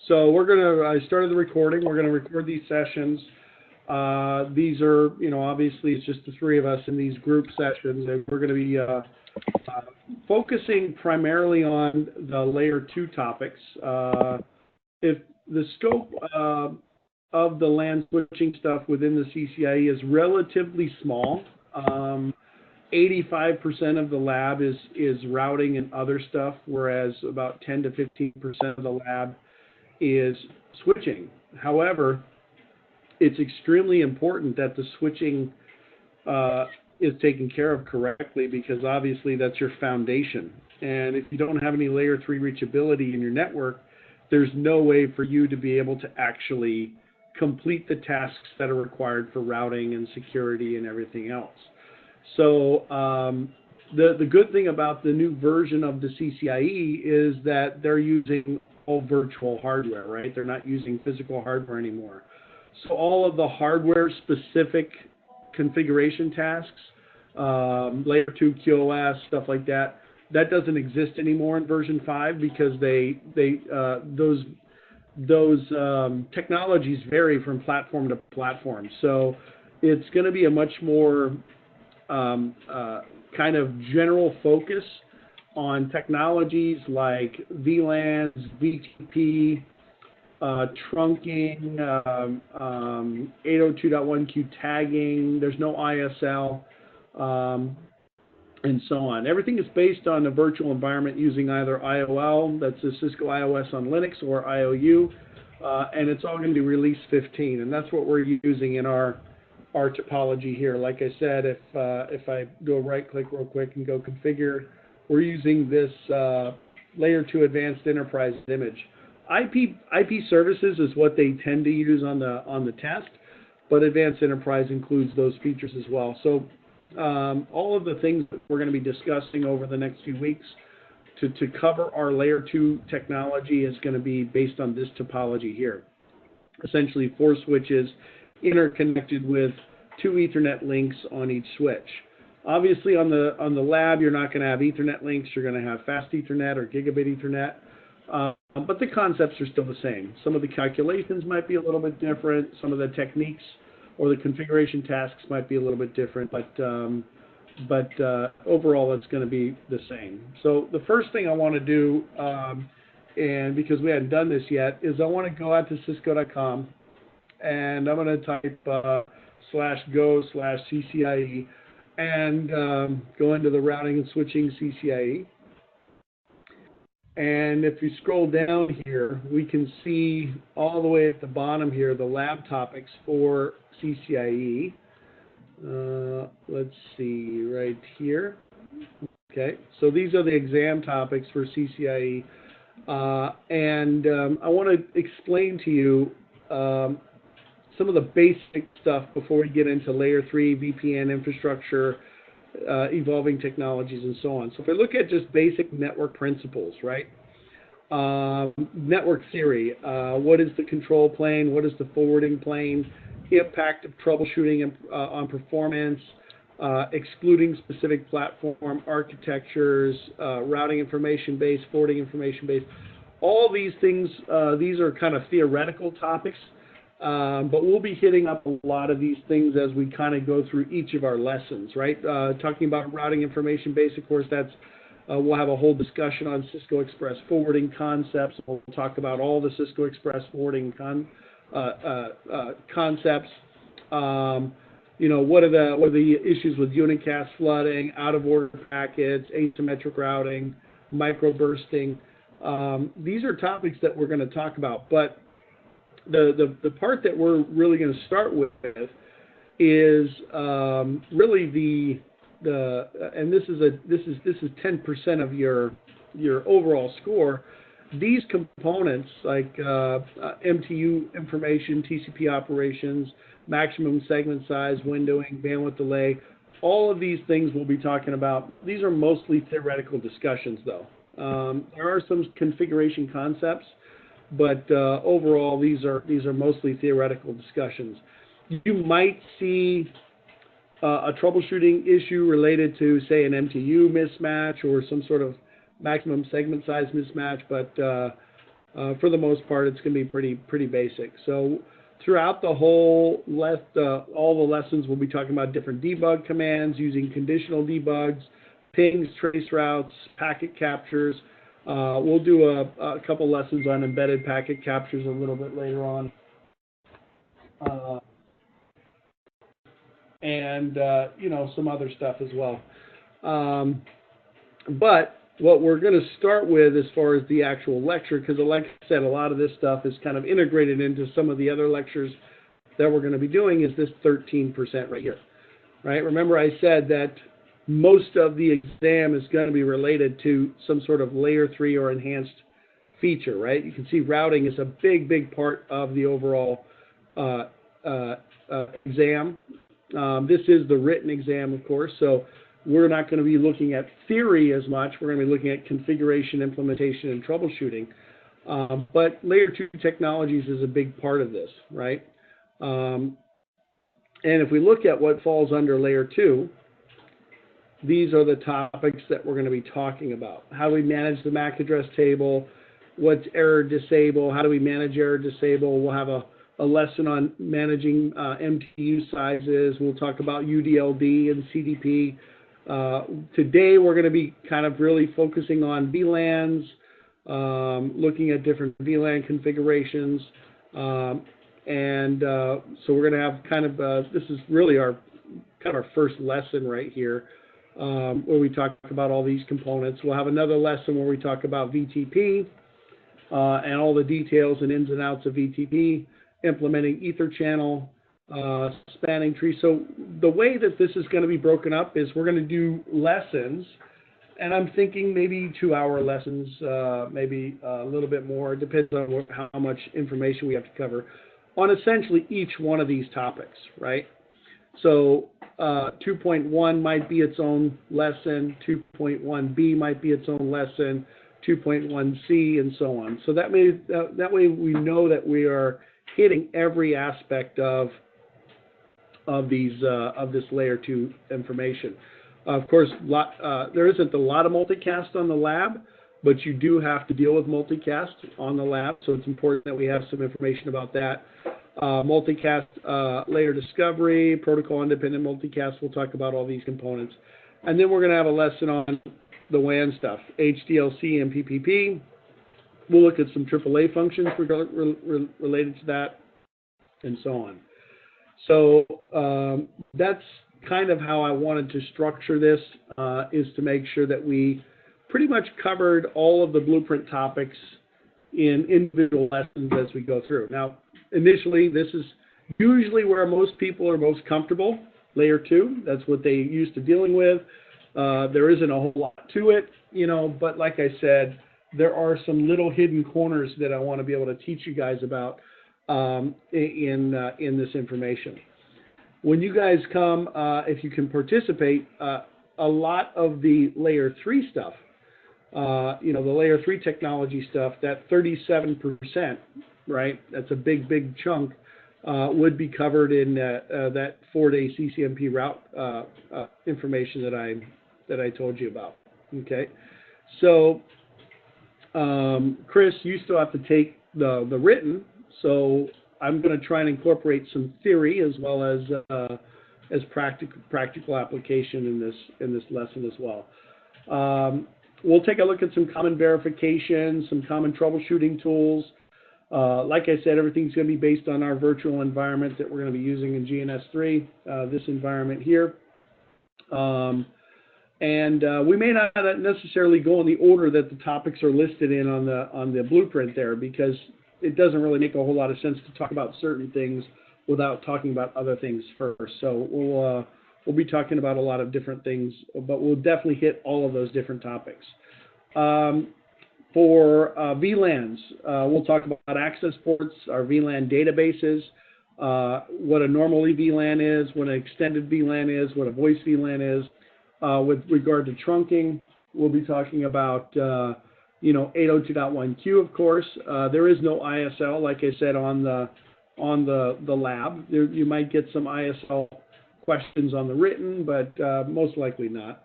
So I started the recording. We're gonna record these sessions. These are, obviously it's just the three of us in these group sessions, and we're gonna be focusing primarily on the layer 2 topics. If the scope of the LAN switching stuff within the CCIE is relatively small. 85% of the lab is routing and other stuff, whereas about 10 to 15% of the lab is switching. However, it's extremely important that the switching is taken care of correctly, because obviously that's your foundation. And if you don't have any layer 3 reachability in your network, there's no way for you to be able to actually complete the tasks that are required for routing and security and everything else. So the good thing about the new version of the CCIE is that they're using all virtual hardware, right? They're not using physical hardware anymore. So all of the hardware-specific configuration tasks, layer 2 QoS, stuff like that, that doesn't exist anymore in version 5, because those technologies vary from platform to platform. So it's going to be a much more kind of general focus on technologies like VLANs, VTP, trunking, 802.1q tagging. There's no ISL, and so on. Everything is based on a virtual environment using either IOL, that's a Cisco IOS on Linux, or IOU, and it's all going to be release 15, and that's what we're using in our topology here. Like I said, if I go right-click real quick and go configure, we're using this layer 2 advanced enterprise image. IP services is what they tend to use on the test, but advanced enterprise includes those features as well. So all of the things that we're going to be discussing over the next few weeks to cover our layer 2 technology is going to be based on this topology here. Essentially 4 switches interconnected with 2 Ethernet links on each switch. Obviously on the lab you're not going to have Ethernet links, you're going to have fast Ethernet or gigabit Ethernet, but the concepts are still the same. Some of the calculations might be a little bit different, some of the techniques or the configuration tasks might be a little bit different, but overall it's going to be the same. So the first thing I want to do, and because we hadn't done this yet, is I want to go out to cisco.com, and I'm going to type /go/CCIE and go into the routing and switching CCIE. And if you scroll down here, we can see all the way at the bottom here the lab topics for CCIE. Let's see right here. Okay, so these are the exam topics for CCIE. And I want to explain to you some of the basic stuff before we get into layer 3, VPN infrastructure, evolving technologies, and so on. So if we look at just basic network principles, right? Network theory, what is the control plane? What is the forwarding plane? Impact of troubleshooting on performance, excluding specific platform architectures, routing information base, forwarding information base. All these things, these are kind of theoretical topics. But we'll be hitting up a lot of these things as we kind of go through each of our lessons, right? Talking about routing information base, of course, that's we'll have a whole discussion on Cisco Express forwarding concepts. We'll talk about all the Cisco Express forwarding concepts. What are the issues with unicast flooding, out of order packets, asymmetric routing, microbursting. These are topics that we're going to talk about, but the part that we're really going to start with is really and this is 10% of your overall score. These components like MTU information, TCP operations, maximum segment size, windowing, bandwidth delay, all of these things we'll be talking about. These are mostly theoretical discussions, though. There are some configuration concepts, but overall these are mostly theoretical discussions. You might see a troubleshooting issue related to, say, an MTU mismatch or some sort of maximum segment size mismatch, but For the most part, it's going to be pretty basic. So throughout the whole all the lessons, we'll be talking about different debug commands using conditional debugs, pings, trace routes, packet captures. We'll do a couple lessons on embedded packet captures a little bit later on. And you know, some other stuff as well. But what we're going to start with as far as the actual lecture, because like I said, a lot of this stuff is kind of integrated into some of the other lectures that we're going to be doing, is this 13% right here, right? Remember I said that most of the exam is going to be related to some sort of layer 3 or enhanced feature, right? You can see routing is a big part of the overall exam. This is the written exam, of course, so we're not going to be looking at theory as much. We're going to be looking at configuration, implementation, and troubleshooting. But layer 2 technologies is a big part of this, right? And if we look at what falls under layer 2, these are the topics that we're going to be talking about. How do we manage the MAC address table? What's error disable? How do we manage error disable? We'll have a lesson on managing MTU sizes. We'll talk about UDLD and CDP. Today we're going to be kind of really focusing on VLANs, looking at different VLAN configurations, so we're going to have kind of this is really our first lesson right here, where we talk about all these components. We'll have another lesson where we talk about VTP and all the details and ins and outs of VTP, implementing ether channel, spanning tree. So the way that this is going to be broken up is we're going to do lessons, and I'm thinking maybe 2-hour lessons, maybe a little bit more. It depends on how much information we have to cover on essentially each one of these topics, right? So 2.1 might be its own lesson, 2.1b might be its own lesson, 2.1c, and so on. So that way we know that we are hitting every aspect of this layer 2 information. Of course, there isn't a lot of multicast on the lab, but you do have to deal with multicast on the lab, so it's important that we have some information about that. Multicast layer discovery, protocol independent multicast. We'll talk about all these components, and then we're going to have a lesson on the WAN stuff, HDLC and PPP. We'll look at some AAA functions related to that, and so on. So that's kind of how I wanted to structure this, is to make sure that we pretty much covered all of the blueprint topics in individual lessons as we go through. Now, initially, this is usually where most people are most comfortable, layer 2. That's what they used to dealing with. There isn't a whole lot to it, you know, but like I said, there are some little hidden corners that I want to be able to teach you guys about in this information. When you guys come, if you can participate, a lot of the layer 3 stuff, you know, the layer 3 technology stuff, that 37%, right? That's a big chunk, would be covered in that 4-day CCNP route information that I told you about. Okay, so Chris, you still have to take the written, so I'm going to try and incorporate some theory as well as practical application in this lesson as well. We'll take a look at some common verification, some common troubleshooting tools. Like I said, everything's going to be based on our virtual environment that we're going to be using in GNS3, this environment here. We may not necessarily go in the order that the topics are listed in on the blueprint there, because it doesn't really make a whole lot of sense to talk about certain things without talking about other things first. So we'll be talking about a lot of different things, but we'll definitely hit all of those different topics. For VLANs, we'll talk about access ports, our VLAN databases, what a normal VLAN is, what an extended VLAN is, what a voice VLAN is. With regard to trunking, we'll be talking about 802.1q, of course. There is no ISL, like I said, on the lab. You might get some ISL questions on the written, but most likely not.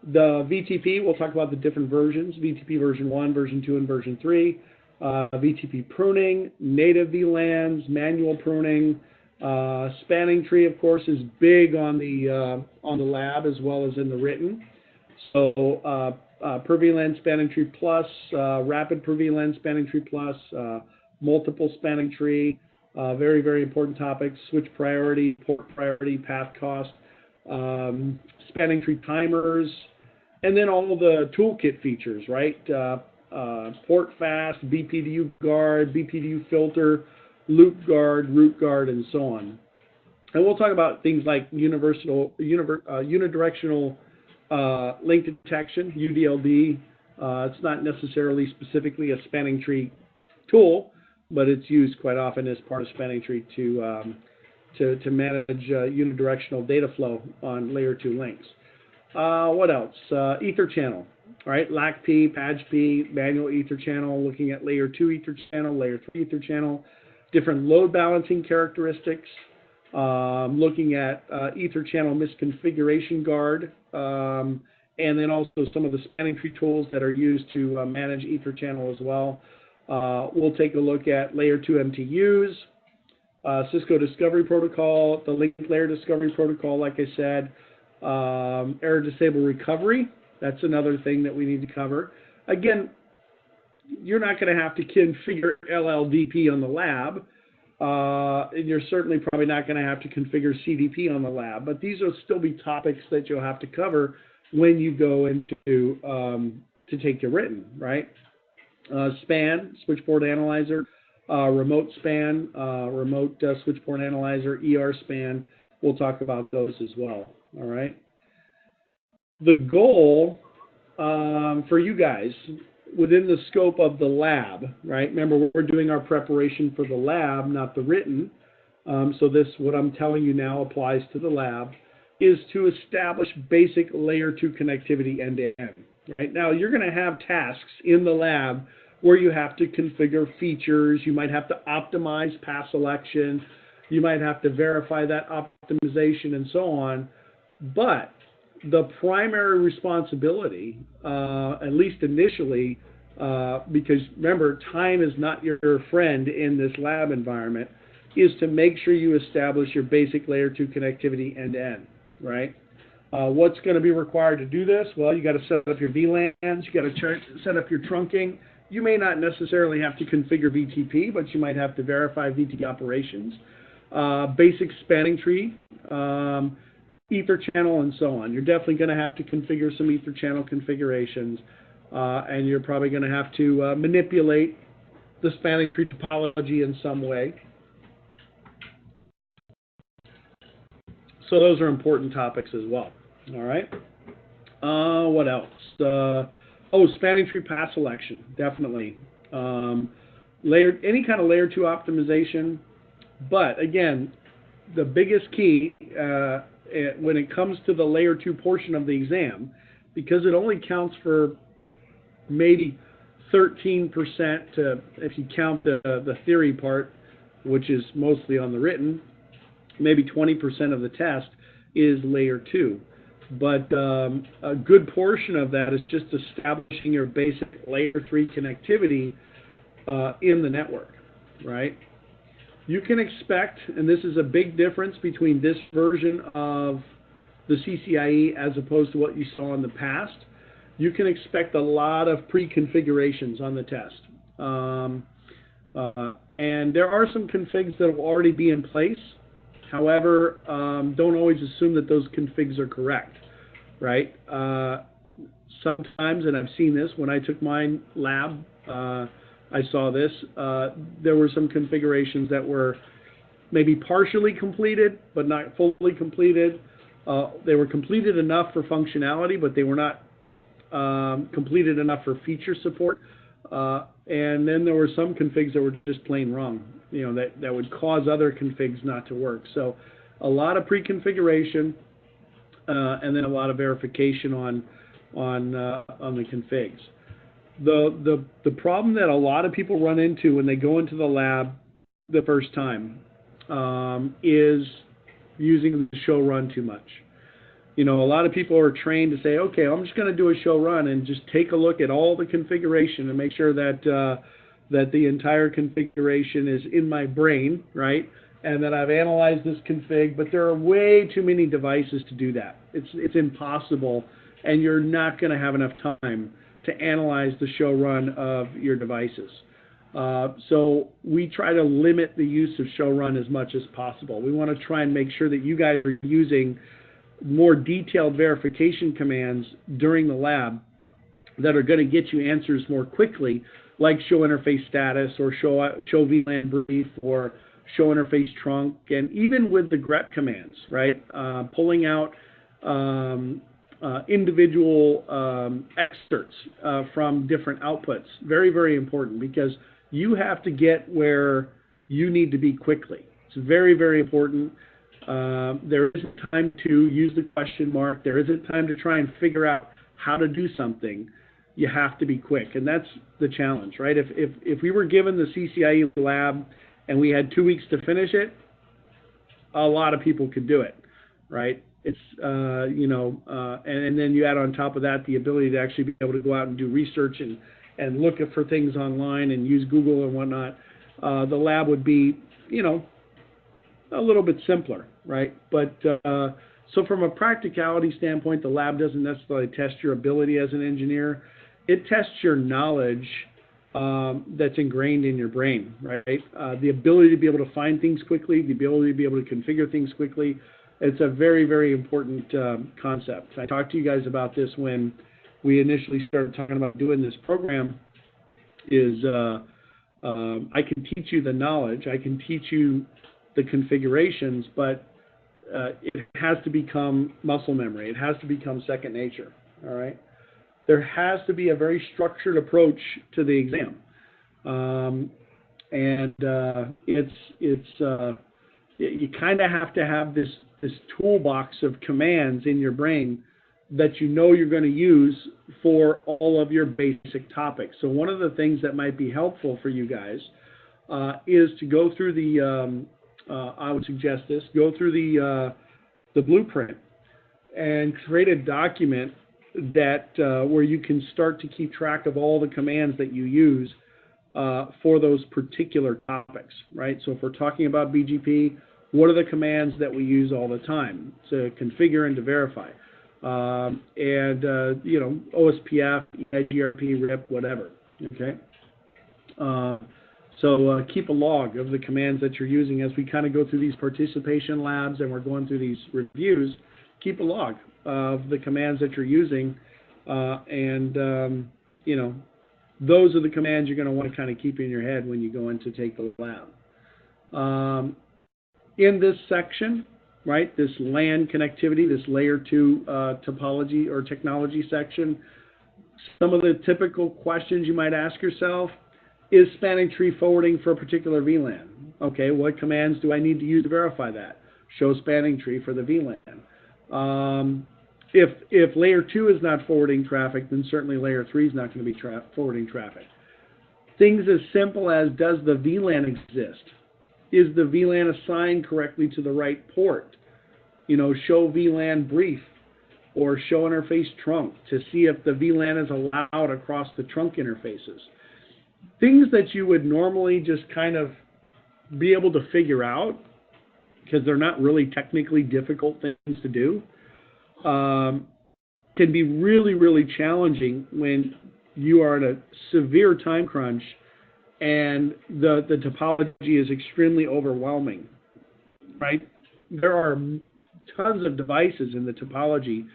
The VTP, we'll talk about the different versions, VTP version 1, version 2, and version 3. VTP pruning, native VLANs, manual pruning. Spanning tree, of course, is big on the lab as well as in the written. So per VLAN spanning tree plus, rapid per VLAN spanning tree plus, multiple spanning tree, very, very important topics, switch priority, port priority, path cost, spanning tree timers, and then all the toolkit features, right? Port fast, BPDU guard, BPDU filter, loop guard, root guard, and so on. And we'll talk about things like unidirectional link detection, UDLD. It's not necessarily specifically a spanning tree tool, but it's used quite often as part of spanning tree to manage unidirectional data flow on layer 2 links. What else? Ether channel, right? LACP, PAGP, manual ether channel, looking at layer 2 ether channel, layer 3 ether channel, different load balancing characteristics, looking at ether channel misconfiguration guard, and then also some of the spanning tree tools that are used to manage ether channel as well. We'll take a look at layer 2 MTUs, Cisco discovery protocol, the link layer discovery protocol, like I said, error disable recovery. That's another thing that we need to cover. Again, you're not going to have to configure LLDP on the lab, and you're certainly probably not going to have to configure CDP on the lab, but these will still be topics that you'll have to cover when you go into to take your written, right? SPAN, switchboard analyzer, remote SPAN, remote switchboard analyzer, ER SPAN. We'll talk about those as well, all right? The goal for you guys within the scope of the lab, right? Remember, we're doing our preparation for the lab, not the written. So this, what I'm telling you now, applies to the lab, is to establish basic layer 2 connectivity end-to-end. Right now, you're going to have tasks in the lab where you have to configure features. You might have to optimize path selection. You might have to verify that optimization and so on. But the primary responsibility, at least initially, because remember, time is not your friend in this lab environment, is to make sure you establish your basic layer 2 connectivity end-to-end, right? What's going to be required to do this? Well, you got to set up your VLANs, you got to set up your trunking. You may not necessarily have to configure VTP, but you might have to verify VTP operations, basic spanning tree, ether channel, and so on. You're definitely going to have to configure some ether channel configurations, and you're probably going to have to manipulate the spanning tree topology in some way. So those are important topics as well. All right. What else? Spanning tree path selection, definitely. Any kind of layer 2 optimization, but again, the biggest key when it comes to the layer 2 portion of the exam, because it only counts for maybe 13% to, if you count the theory part, which is mostly on the written, maybe 20% of the test is layer 2. But a good portion of that is just establishing your basic layer 3 connectivity in the network, right? You can expect, and this is a big difference between this version of the CCIE as opposed to what you saw in the past, you can expect a lot of pre-configurations on the test. And there are some configs that will already be in place. However, don't always assume that those configs are correct, right? Sometimes, and I've seen this, when I took my lab, I saw this, there were some configurations that were maybe partially completed, but not fully completed. They were completed enough for functionality, but they were not completed enough for feature support. And then there were some configs that were just plain wrong, you know, that would cause other configs not to work. So a lot of pre-configuration, and then a lot of verification on the configs. The problem that a lot of people run into when they go into the lab the first time is using the show run too much. You know, a lot of people are trained to say, okay, I'm just going to do a show run and just take a look at all the configuration and make sure that that the entire configuration is in my brain, right? And that I've analyzed this config, but there are way too many devices to do that. It's impossible, and you're not going to have enough time to analyze the show run of your devices. So we try to limit the use of show run as much as possible. We want to try and make sure that you guys are using more detailed verification commands during the lab that are going to get you answers more quickly, like show interface status or show VLAN brief or show interface trunk, and even with the grep commands, right? Pulling out individual excerpts from different outputs. Very, very important, because you have to get where you need to be quickly. It's very, very important. There isn't time to use the question mark. There isn't time to try and figure out how to do something. You have to be quick, and that's the challenge, right? If we were given the CCIE lab and we had 2 weeks to finish it, a lot of people could do it, right? It's, and then you add on top of that the ability to actually be able to go out and do research and look for things online and use Google and whatnot. The lab would be, a little bit simpler, right? But so from a practicality standpoint, the lab doesn't necessarily test your ability as an engineer. It tests your knowledge that's ingrained in your brain, right? The ability to be able to find things quickly, the ability to be able to configure things quickly. It's a very, very important concept. I talked to you guys about this when we initially started talking about doing this program. I can teach you the knowledge, I can teach you the configurations, but it has to become muscle memory. It has to become second nature, all right? There has to be a very structured approach to the exam. You kind of have to have this toolbox of commands in your brain that you're going to use for all of your basic topics. So one of the things that might be helpful for you guys is to go through I would suggest this, go through the blueprint and create a document that where you can start to keep track of all the commands that you use for those particular topics, right? So if we're talking about BGP, what are the commands that we use all the time to configure and to verify? OSPF, EIGRP, RIP, whatever, okay? So keep a log of the commands that you're using as we kind of go through these participation labs and we're going through these reviews. Keep a log of the commands that you're using, those are the commands you're going to want to kind of keep in your head when you go in to take the lab. In this section, right, this LAN connectivity, this layer 2 topology or technology section, some of the typical questions you might ask yourself: is spanning tree forwarding for a particular VLAN? Okay, what commands do I need to use to verify that? Show spanning tree for the VLAN. If layer 2 is not forwarding traffic, then certainly layer 3 is not going to be forwarding traffic. Things as simple as, does the VLAN exist? Is the VLAN assigned correctly to the right port? Show VLAN brief or show interface trunk to see if the VLAN is allowed across the trunk interfaces. Things that you would normally just kind of be able to figure out because they're not really technically difficult things to do, can be really, really challenging when you are in a severe time crunch and the topology is extremely overwhelming, right? There are tons of devices in the topology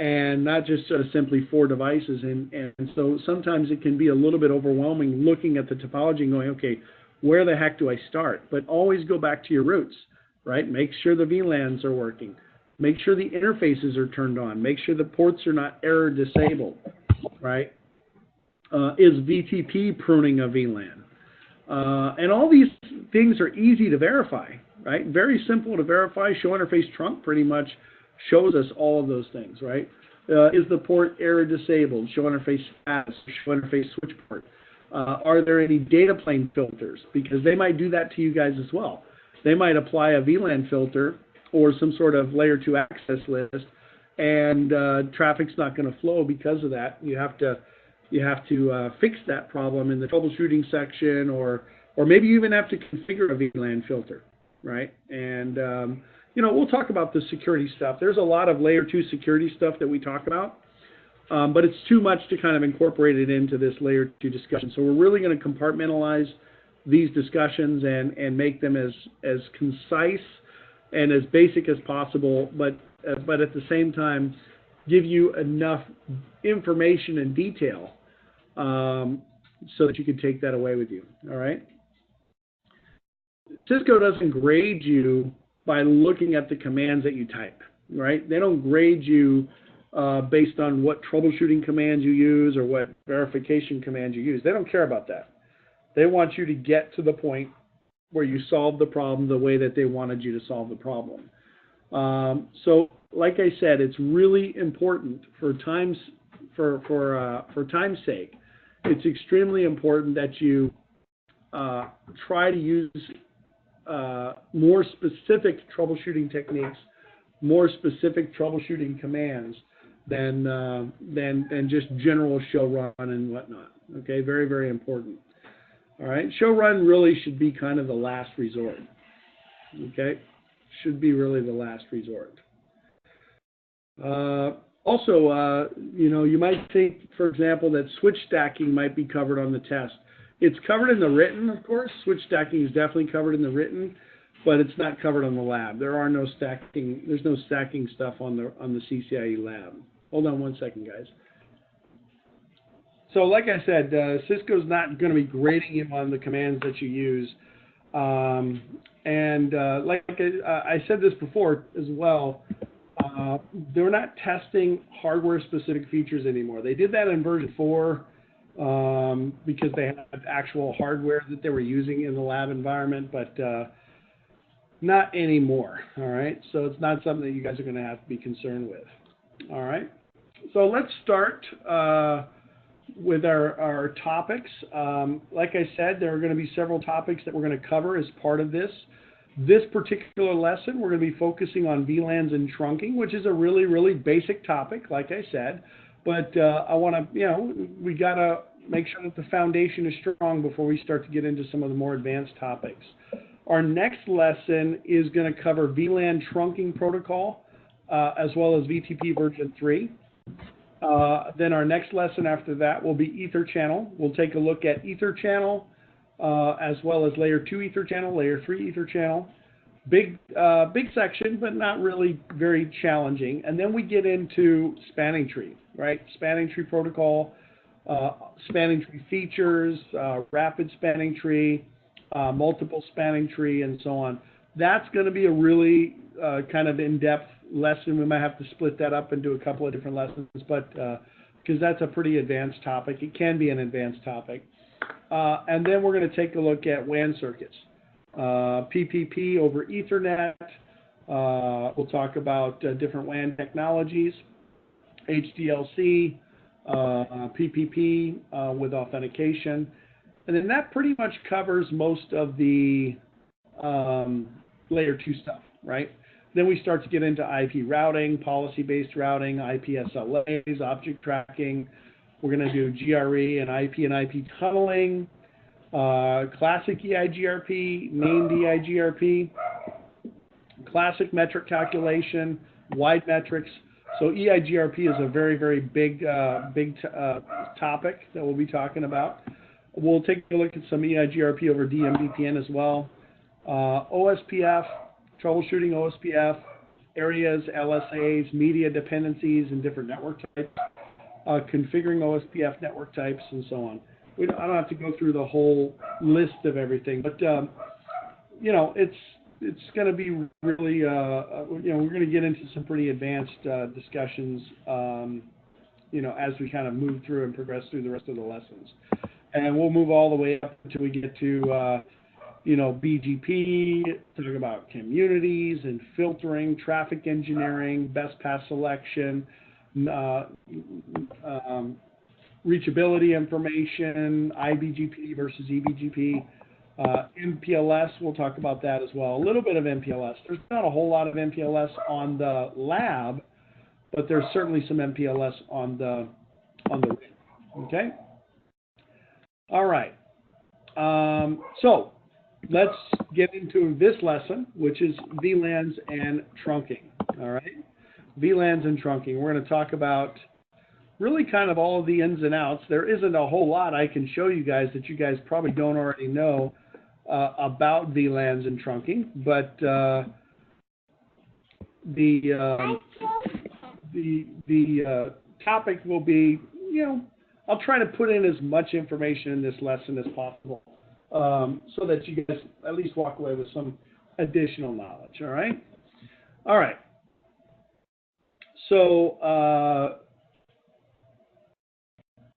and not just simply 4 devices. And so sometimes it can be a little bit overwhelming looking at the topology and going, okay, where the heck do I start? But always go back to your roots, right? Make sure the VLANs are working. Make sure the interfaces are turned on. Make sure the ports are not error disabled, right? Is VTP pruning a VLAN? And all these things are easy to verify, right? Very simple to verify. Show interface trunk pretty much shows us all of those things, right? Is the port error disabled? Show interface status, show interface switch port. Are there any data plane filters? Because they might do that to you guys as well. They might apply a VLAN filter or some sort of layer 2 access list, and traffic's not going to flow because of that. You have to you have to fix that problem in the troubleshooting section, or maybe you even have to configure a VLAN filter, right? And you know, we'll talk about the security stuff. There's a lot of layer 2 security stuff that we talk about, but it's too much to kind of incorporate it into this layer 2 discussion. So we're really going to compartmentalize these discussions and make them as concise and as basic as possible, but at the same time give you enough information and detail so that you can take that away with you. All right. Cisco doesn't grade you by looking at the commands that you type, right? They don't grade you based on what troubleshooting commands you use or what verification commands you use. They don't care about that. They want you to get to the point where you solve the problem the way that they wanted you to solve the problem. So, like I said, it's really important for time's sake. It's extremely important that you try to use more specific troubleshooting techniques, more specific troubleshooting commands than just general show run and whatnot. Okay, very, very important. All right, show run really should be kind of the last resort. Okay, should be really the last resort. Also, you know, you might think, for example, that switch stacking might be covered on the test. It's covered in the written, of course. Switch stacking is definitely covered in the written, but it's not covered on the lab. There are no stacking. There's no stacking stuff on the CCIE lab. Hold on one second, guys. So, like I said, Cisco's not going to be grading you on the commands that you use. Like I said this before as well, they're not testing hardware-specific features anymore. They did that in version 4 because they had actual hardware that they were using in the lab environment, but not anymore. All right, so it's not something that you guys are going to have to be concerned with. All right, so let's start with our topics. Like I said, there are going to be several topics that we're going to cover as part of this. This particular lesson, we're going to be focusing on VLANs and trunking, which is a really, really basic topic, like I said. But I want to, you know, we got to make sure that the foundation is strong before we start to get into some of the more advanced topics. Our next lesson is going to cover VLAN trunking protocol, as well as VTP version 3. Then our next lesson after that will be Ether channel. We'll take a look at Ether channel, as well as layer 2 Ether channel, layer 3 Ether channel. Big section, but not really very challenging. And then we get into spanning tree, right? Spanning tree protocol, spanning tree features, rapid spanning tree, multiple spanning tree, and so on. That's going to be a really kind of in-depth lesson. We might have to split that up into a couple of different lessons, but because that's a pretty advanced topic. It can be an advanced topic. And then we're going to take a look at WAN circuits. PPP over Ethernet. We'll talk about different WAN technologies, HDLC, PPP with authentication. And then that pretty much covers most of the layer 2 stuff, right? Then we start to get into IP routing, policy-based routing, IP SLAs, object tracking. We're going to do GRE and IP tunneling, classic EIGRP, named EIGRP, classic metric calculation, wide metrics. So EIGRP is a very, very big topic that we'll be talking about. We'll take a look at some EIGRP over DMVPN as well. OSPF, troubleshooting OSPF, areas, LSAs, media dependencies, and different network types. Configuring OSPF network types, and so on. I don't have to go through the whole list of everything, but you know, it's going to be really, you know, we're going to get into some pretty advanced discussions, you know, as we kind of move through and progress through the rest of the lessons. And we'll move all the way up until we get to, you know, BGP, talk about communities and filtering, traffic engineering, best path selection, reachability information, IBGP versus EBGP, MPLS, we'll talk about that as well. A little bit of MPLS. There's not a whole lot of MPLS on the lab, but there's certainly some MPLS on the Okay? All right. So let's get into this lesson, which is VLANs and trunking. All right? VLANs and trunking. We're going to talk about really kind of all of the ins and outs. There isn't a whole lot I can show you guys that you guys probably don't already know about VLANs and trunking, but the topic will be, I'll try to put in as much information in this lesson as possible so that you guys at least walk away with some additional knowledge, all right? All right. So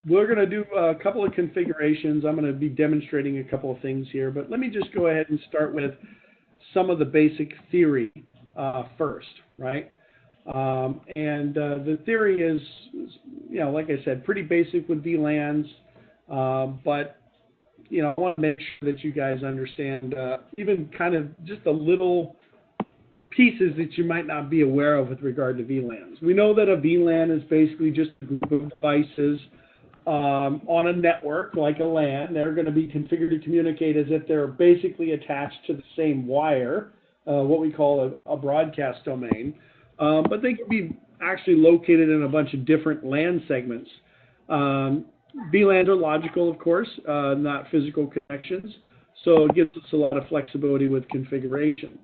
we're going to do a couple of configurations. I'm going to be demonstrating a couple of things here, but let me just go ahead and start with some of the basic theory first, right? The theory is, like I said, pretty basic with VLANs, but, I want to make sure that you guys understand even kind of just the little pieces that you might not be aware of with regard to VLANs. We know that a VLAN is basically just a group of devices on a network like a LAN. They're going to be configured to communicate as if they're basically attached to the same wire, what we call a broadcast domain. But they can be actually located in a bunch of different LAN segments. VLANs are logical, of course, not physical connections. So it gives us a lot of flexibility with configuration.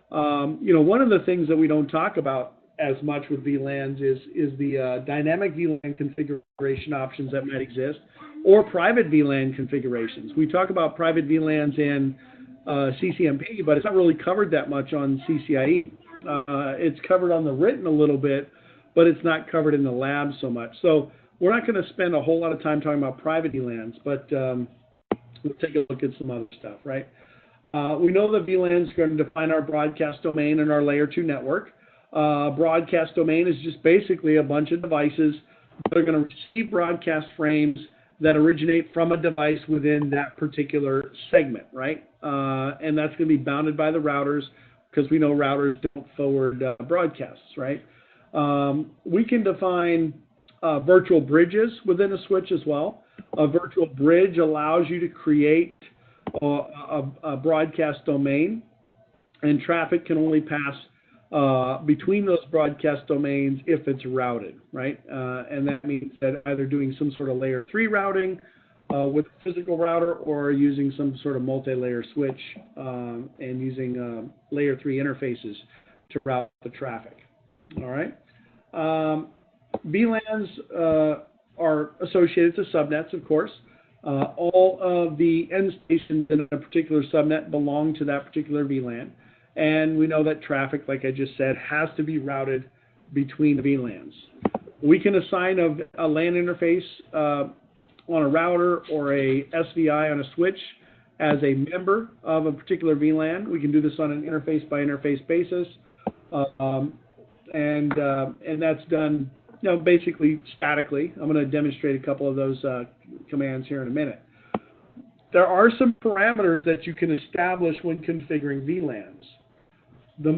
One of the things that we don't talk about as much with VLANs is the dynamic VLAN configuration options that might exist, or private VLAN configurations. We talk about private VLANs in CCNP, but it's not really covered that much on CCIE. It's covered on the written a little bit, but it's not covered in the lab so much. So we're not going to spend a whole lot of time talking about private VLANs, but we'll take a look at some other stuff, right? We know that VLANs are going to define our broadcast domain and our layer 2 network. Broadcast domain is just basically a bunch of devices that are going to receive broadcast frames that originate from a device within that particular segment, right? And that's going to be bounded by the routers, because we know routers don't forward broadcasts, right? We can define virtual bridges within a switch as well. A virtual bridge allows you to create a broadcast domain, and traffic can only pass between those broadcast domains if it's routed, right? And that means that either doing some sort of layer 3 routing with a physical router, or using some sort of multi-layer switch and using layer 3 interfaces to route the traffic. All right. VLANs are associated to subnets, of course. All of the end stations in a particular subnet belong to that particular VLAN. And we know that traffic, like I just said, has to be routed between VLANs. We can assign a LAN interface on a router or a SVI on a switch as a member of a particular VLAN. We can do this on an interface by interface basis, and that's done, basically statically. I'm going to demonstrate a couple of those commands here in a minute. There are some parameters that you can establish when configuring VLANs. The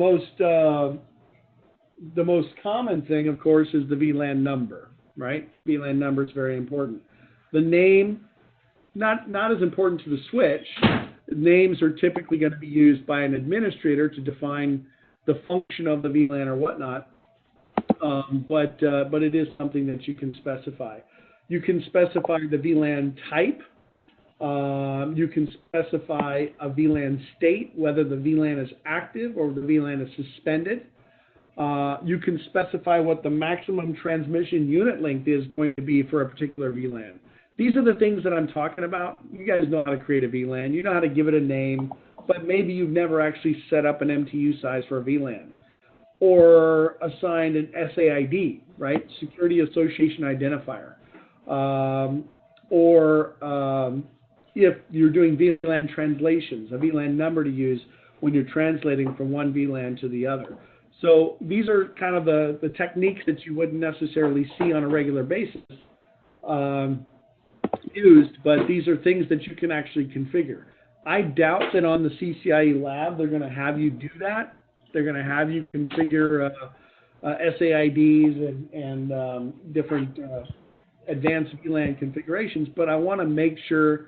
most common thing, of course, is the VLAN number, right? VLAN number is very important. The name, not as important to the switch. Names are typically going to be used by an administrator to define the function of the VLAN or whatnot, but it is something that you can specify. You can specify the VLAN type. You can specify a VLAN state, whether the VLAN is active or the VLAN is suspended. You can specify what the maximum transmission unit length is going to be for a particular VLAN. These are the things that I'm talking about. You guys know how to create a VLAN. You know how to give it a name, but maybe you've never actually set up an MTU size for a VLAN. Or assigned an SAID, right? Security Association Identifier. If you're doing VLAN translations, a VLAN number to use when you're translating from one VLAN to the other. So these are kind of the techniques that you wouldn't necessarily see on a regular basis used, but these are things that you can actually configure. I doubt that on the CCIE lab they're going to have you do that. They're going to have you configure SAIDs and different advanced VLAN configurations, but I want to make sure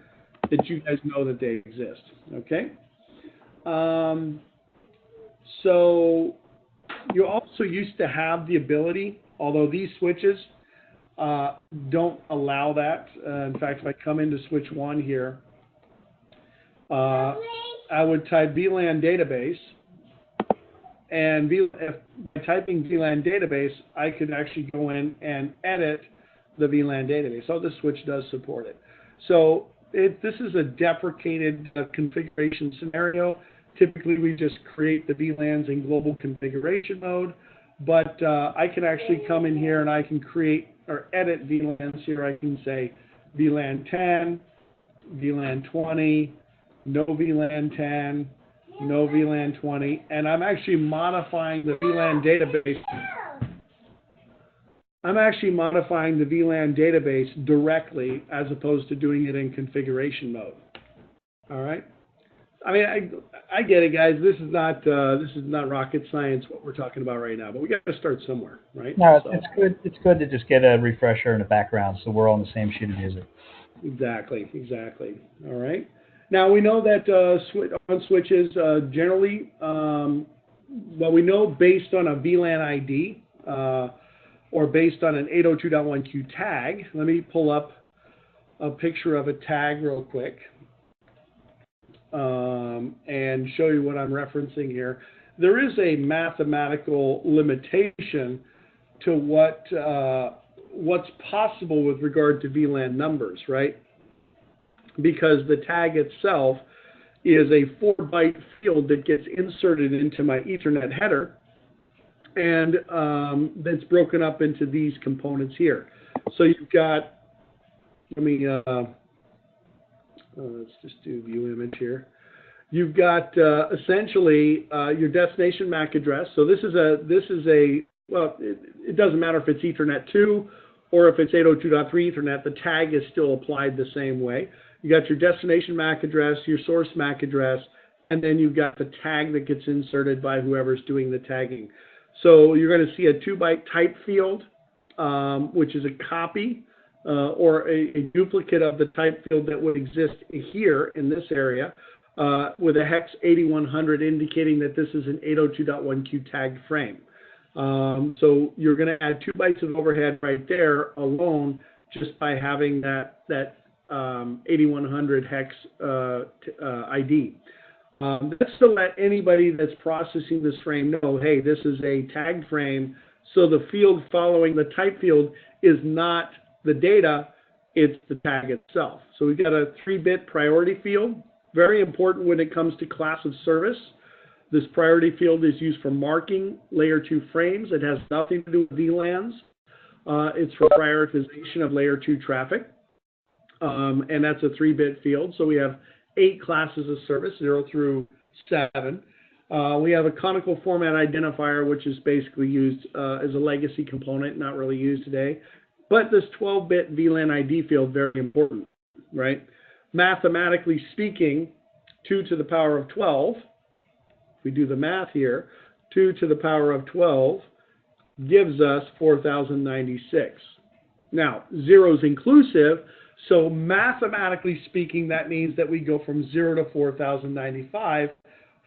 that you guys know that they exist, okay? So you also used to have the ability, although these switches don't allow that. In fact, if I come into switch 1 here, I would type VLAN Database, and by typing VLAN Database, I could actually go in and edit the VLAN Database. So this switch does support it. So this is a deprecated configuration scenario. Typically, we just create the VLANs in global configuration mode, but I can actually come in here and I can create or edit VLANs here. I can say VLAN 10, VLAN 20, no VLAN 10, no VLAN 20, and I'm actually modifying the VLAN database. I'm actually modifying the VLAN database directly as opposed to doing it in configuration mode. All right. I mean, I get it, guys. This is not rocket science what we're talking about right now, but we got to start somewhere, right? No, it's good. It's good to just get a refresher and a background, so we're all on the same sheet of music. Exactly. All right. Now we know that on switches generally, well, we know based on a VLAN ID or based on an 802.1q tag. Let me pull up a picture of a tag real quick. And show you what I'm referencing here. There is a mathematical limitation to what's possible with regard to VLAN numbers, right? Because the tag itself is a 4-byte field that gets inserted into my Ethernet header, and that's broken up into these components here. So you've got, let me let's just do view image here. You've got essentially your destination MAC address. So this is a well, it doesn't matter if it's Ethernet 2 or if it's 802.3 Ethernet, the tag is still applied the same way. You got your destination MAC address, your source MAC address, and then you've got the tag that gets inserted by whoever's doing the tagging. So you're going to see a 2-byte type field, which is a copy or a duplicate of the type field that would exist here in this area with a hex 8100 indicating that this is an 802.1q tagged frame. So you're going to add 2 bytes of overhead right there alone just by having that 8100 hex ID. That's to let anybody that's processing this frame know, hey, this is a tagged frame, so the field following the type field is not the data, it's the tag itself. So we've got a 3-bit priority field, very important when it comes to class of service. This priority field is used for marking layer 2 frames. It has nothing to do with VLANs. It's for prioritization of layer 2 traffic. And that's a 3-bit field. So we have 8 classes of service, 0 through 7. We have a conical format identifier, which is basically used as a legacy component, not really used today. But this 12-bit VLAN ID field, very important, right? Mathematically speaking, 2 to the power of 12, if we do the math here, 2 to the power of 12 gives us 4096. Now, 0 is inclusive, so mathematically speaking, that means that we go from 0 to 4095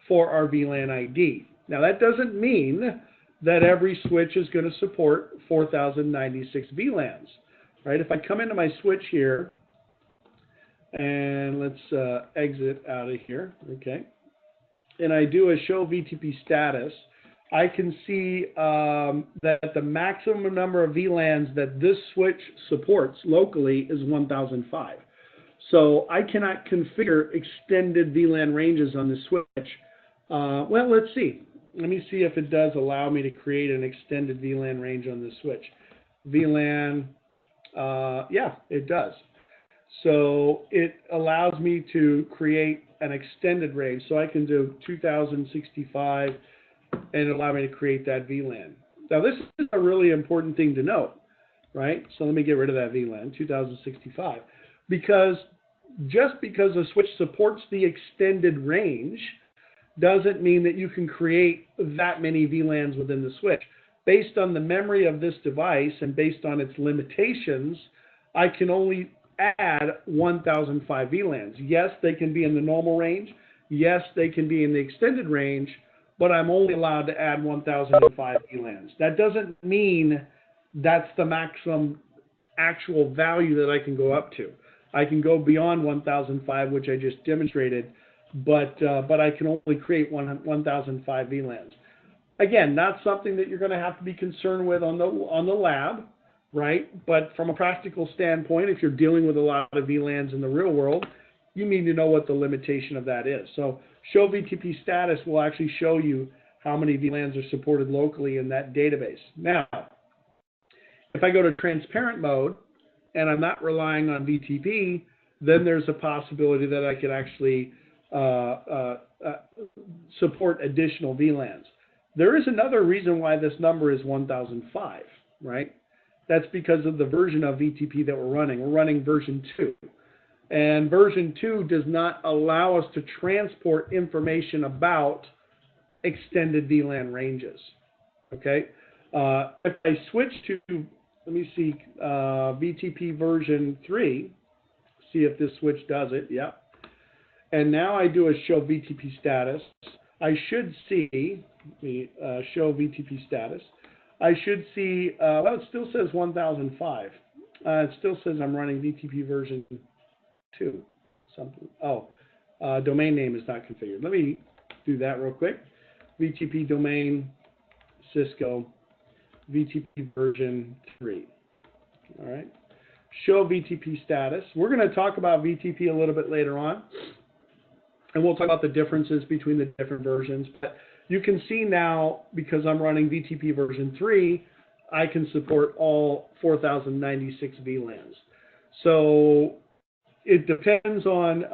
for our VLAN ID. Now, that doesn't mean that every switch is going to support 4096 VLANs, right? If I come into my switch here, and let's exit out of here, okay, and I do a show VTP status, I can see that the maximum number of VLANs that this switch supports locally is 1005. So I cannot configure extended VLAN ranges on this switch. Well, let's see. Let me see if it does allow me to create an extended VLAN range on this switch. VLAN, yeah, it does. So it allows me to create an extended range. So I can do 2065 and allow me to create that VLAN. Now this is a really important thing to note, right? So let me get rid of that VLAN, 2065. Because just because a switch supports the extended range doesn't mean that you can create that many VLANs within the switch. Based on the memory of this device and based on its limitations, I can only add 1,005 VLANs. Yes, they can be in the normal range. Yes, they can be in the extended range, but I'm only allowed to add 1,005 VLANs. That doesn't mean that's the maximum actual value that I can go up to. I can go beyond 1,005, which I just demonstrated, but I can only create 1,005 VLANs. Again, not something that you're going to have to be concerned with on the lab, right? But from a practical standpoint, if you're dealing with a lot of VLANs in the real world, you need to know what the limitation of that is. So show VTP status will actually show you how many VLANs are supported locally in that database. Now, if I go to transparent mode and I'm not relying on VTP, then there's a possibility that I could actually support additional VLANs. There is another reason why this number is 1,005, right? That's because of the version of VTP that we're running. We're running version 2. And version 2 does not allow us to transport information about extended VLAN ranges, okay? If I switch to, let me see, VTP version 3, see if this switch does it, yeah. And now I do a show VTP status. I should see, show VTP status. I should see, well, it still says 1,005. It still says I'm running VTP version 2. Something. Oh, domain name is not configured. Let me do that real quick. VTP domain, Cisco, VTP version 3. All right. Show VTP status. We're going to talk about VTP a little bit later on, and we'll talk about the differences between the different versions. But you can see now, because I'm running VTP version 3, I can support all 4,096 VLANs. So it depends on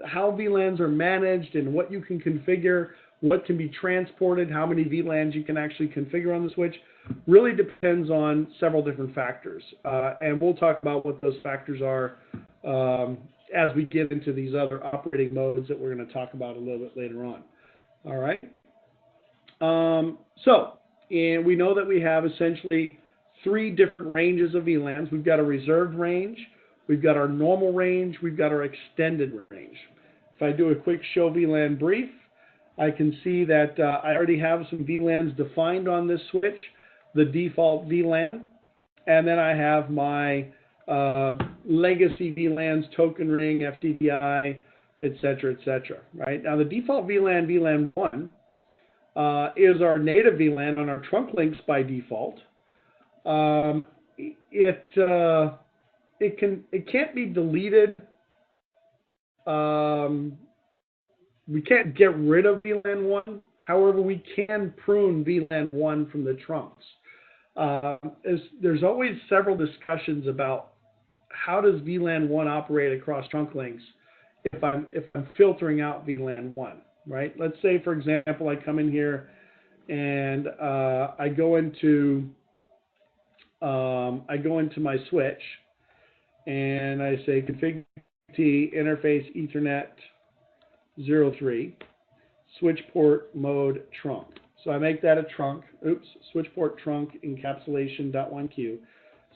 how VLANs are managed and what you can configure, what can be transported, how many VLANs you can actually configure on the switch. Really depends on several different factors. And we'll talk about what those factors are as we get into these other operating modes that we're going to talk about a little bit later on. All right. And we know that we have essentially 3 different ranges of VLANs. We've got a reserved range, we've got our normal range, we've got our extended range. If I do a quick show VLAN brief, I can see that I already have some VLANs defined on this switch, the default VLAN, and then I have my legacy VLANs, token ring, FTDI, etc., right? Now the default VLAN, VLAN 1, is our native VLAN on our trunk links by default. It can't be deleted. We can't get rid of VLAN 1. However, we can prune VLAN 1 from the trunks. There's always several discussions about how does VLAN 1 operate across trunk links if I'm filtering out VLAN 1. Right? Let's say, for example, I come in here and I go into my switch and I say config T interface Ethernet 03 switch port mode trunk. So I make that a trunk. Oops, switch port trunk encapsulation.1q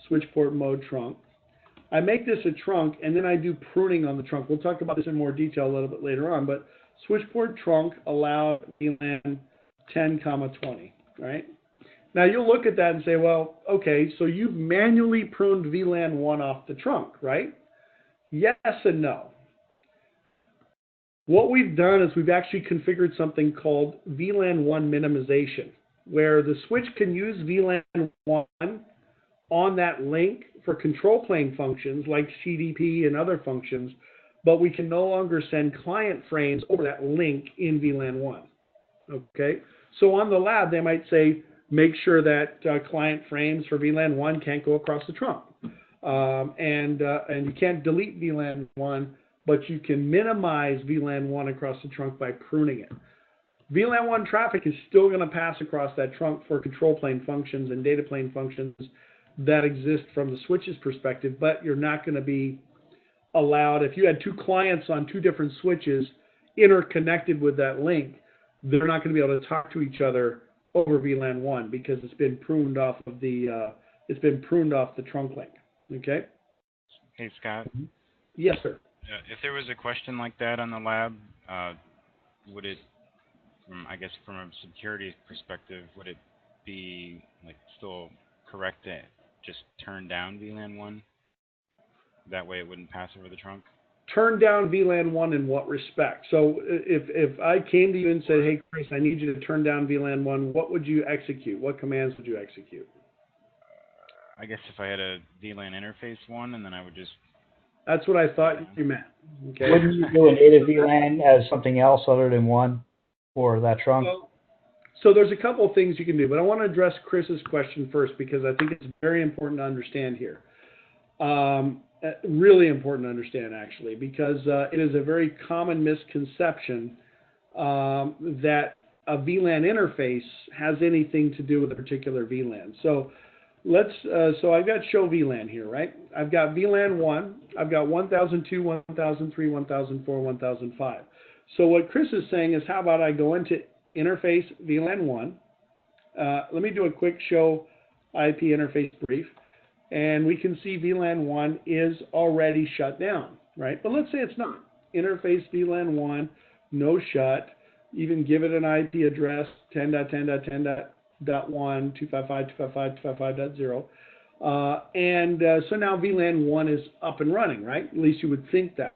switch port mode trunk. I make this a trunk and then I do pruning on the trunk. We'll talk about this in more detail a little bit later on, but switch port trunk allowed VLAN 10,20, right? Now you'll look at that and say, well, okay, so you've manually pruned VLAN 1 off the trunk, right? Yes and no. What we've done is we've actually configured something called VLAN 1 minimization, where the switch can use VLAN 1 on that link for control plane functions like CDP and other functions, but we can no longer send client frames over that link in VLAN 1. Okay, so on the lab, they might say, make sure that client frames for VLAN 1 can't go across the trunk. And you can't delete VLAN 1, but you can minimize VLAN 1 across the trunk by pruning it. VLAN 1 traffic is still going to pass across that trunk for control plane functions and data plane functions that exist from the switch's perspective, but you're not going to be allowed, if you had 2 clients on 2 different switches interconnected with that link, they're not going to be able to talk to each other over VLAN 1 because it's been pruned off of the trunk link. Okay. Hey, Scott. Yes, sir. If there was a question like that on the lab, would it, I guess from a security perspective, would it be like still correct to just turn down VLAN 1? That way it wouldn't pass over the trunk? Turn down VLAN 1 in what respect? So if I came to you and said, hey, Chris, I need you to turn down VLAN 1, what would you execute? What commands would you execute? I guess if I had a VLAN interface 1, and then I would just... That's what I thought you meant. Okay. Wouldn't you do a native VLAN as something else other than 1 for that trunk? So there's a couple of things you can do, but I want to address Chris's question first because I think it's very important to understand here. Really important to understand, actually, because it is a very common misconception that a VLAN interface has anything to do with a particular VLAN. So so I've got show VLAN here, right? I've got VLAN 1, I've got 1002, 1003, 1004, 1005. So what Chris is saying is, how about I go into interface VLAN 1. Let me do a quick show IP interface brief. And we can see VLAN 1 is already shut down, right? But let's say it's not. Interface VLAN 1, no shut. Even give it an IP address, 10.10.10.1, 255.255.255.0. So now VLAN 1 is up and running, right? At least you would think that.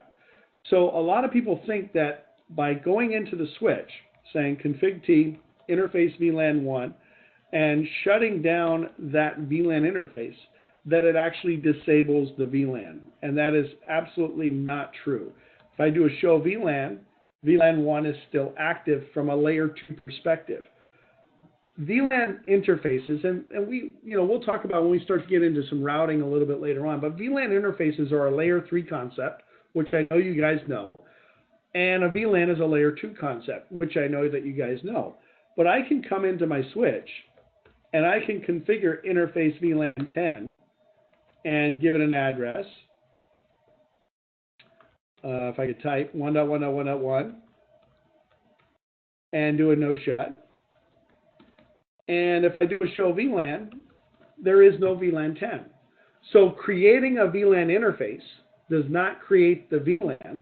So a lot of people think that by going into the switch, saying config T, interface VLAN 1, and shutting down that VLAN interface, that it actually disables the VLAN. And that is absolutely not true. If I do a show VLAN, VLAN 1 is still active from a layer 2 perspective. VLAN interfaces, and we'll talk about when we start to get into some routing a little bit later on, but VLAN interfaces are a layer 3 concept, which I know you guys know. And a VLAN is a layer 2 concept, which I know that you guys know. But I can come into my switch and I can configure interface VLAN 10 and give it an address. If I could type 1.1.1.1 and do a no shut. And if I do a show VLAN, there is no VLAN 10. So creating a VLAN interface does not create the VLAN.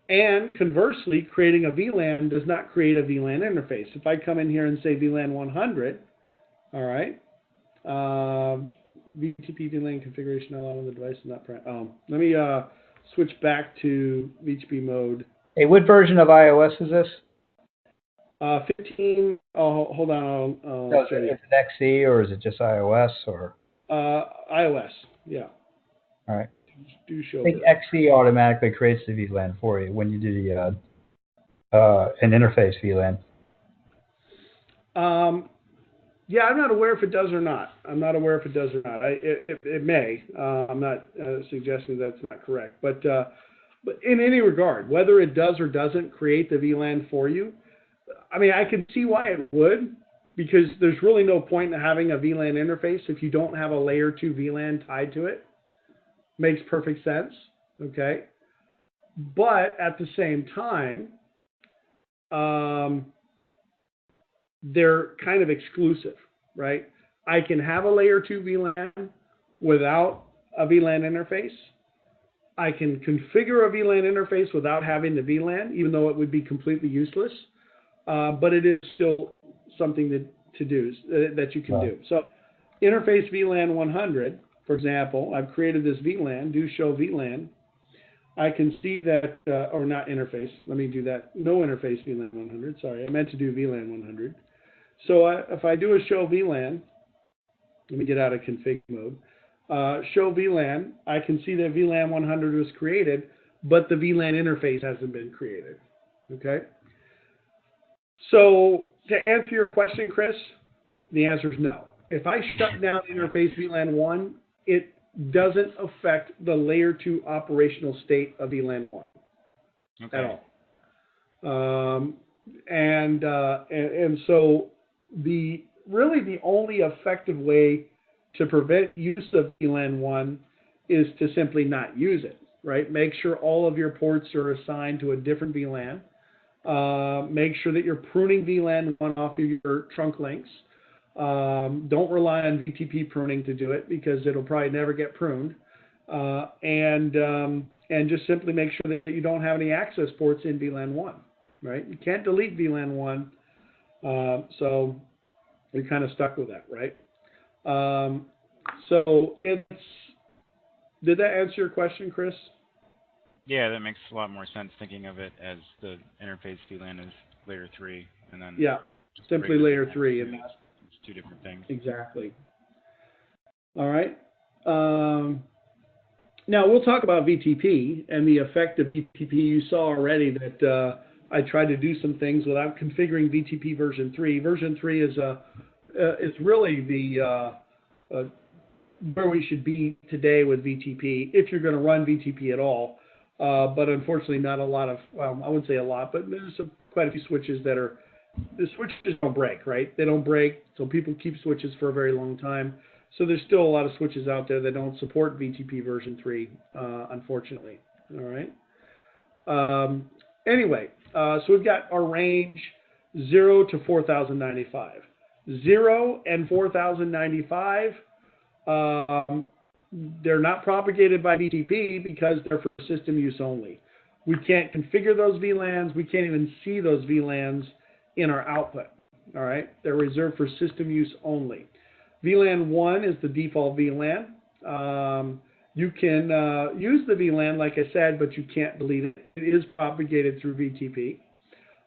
And conversely, creating a VLAN does not create a VLAN interface. If I come in here and say VLAN 100, all right, VTP VLAN configuration allowed on the device is not let me switch back to VTP mode. Hey, what version of iOS is this? 15. Oh, hold on. Is it XE or is it just iOS or? iOS. Yeah. All right. Do show. I think XE automatically creates the VLAN for you when you do the an interface VLAN. Yeah, I'm not aware if it does or not. I'm not aware if it does or not. It may. I'm not suggesting that's not correct. But in any regard, whether it does or doesn't create the VLAN for you, I mean, I can see why it would, because there's really no point in having a VLAN interface if you don't have a layer 2 VLAN tied to it. Makes perfect sense, okay? But at the same time, they're kind of exclusive, right? I can have a layer 2 VLAN without a VLAN interface. I can configure a VLAN interface without having the VLAN, even though it would be completely useless. But it is still something to do, that you can do. So interface VLAN 100, for example, I've created this VLAN, do show VLAN. I can see that, or not interface, let me do that, no interface VLAN 100, sorry, I meant to do VLAN 100. So if I do a show VLAN, let me get out of config mode, show VLAN, I can see that VLAN 100 was created, but the VLAN interface hasn't been created, okay? So to answer your question, Chris, the answer is no. If I shut down interface VLAN 1, it doesn't affect the layer 2 operational state of VLAN 1 at all. And so really the only effective way to prevent use of VLAN 1 is to simply not use it, right? Make sure all of your ports are assigned to a different VLAN. Make sure that you're pruning VLAN 1 off of your trunk links. Don't rely on VTP pruning to do it because it'll probably never get pruned. and just simply make sure that you don't have any access ports in VLAN 1, right? You can't delete VLAN 1, so you're kind of stuck with that, right? So did that answer your question, Chris? Yeah, that makes a lot more sense, thinking of it as the interface VLAN is layer 3, and then Yeah, simply layer 3, and that's it's two different things. exactly. All right. Now we'll talk about VTP and the effect of VTP. You saw already that I tried to do some things without configuring VTP version 3. Version 3 is really the where we should be today with VTP if you're going to run VTP at all. But unfortunately, not a lot of, well, I wouldn't say a lot, but there's quite a few switches that are, the switches don't break, right? They don't break, so people keep switches for a very long time. So there's still a lot of switches out there that don't support VTP version 3, unfortunately. All right. Anyway, so we've got our range 0 to 4095. 0 and 4095, they're not propagated by VTP because they're for system use only. We can't configure those VLANs. We can't even see those VLANs in our output. All right. They're reserved for system use only. VLAN 1 is the default VLAN. You can use the VLAN, like I said, but you can't delete it. It is propagated through VTP.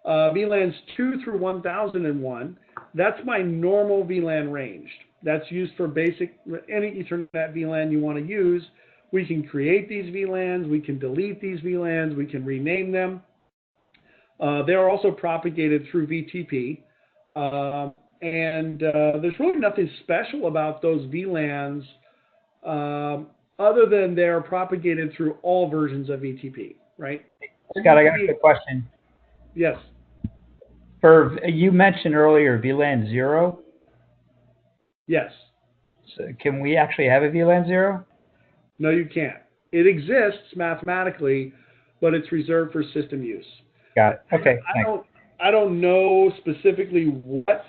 VLANs 2 through 1001, that's my normal VLAN ranged. That's used for basic, any Ethernet VLAN you want to use. We can create these VLANs. We can delete these VLANs. We can rename them. They are also propagated through VTP. And there's really nothing special about those VLANs other than they're propagated through all versions of VTP, right? Scott, I got a question. Yes. You mentioned earlier VLAN 0. Yes. So can we actually have a VLAN 0? No, you can't. It exists mathematically, but it's reserved for system use. Got it. Okay. I don't know specifically what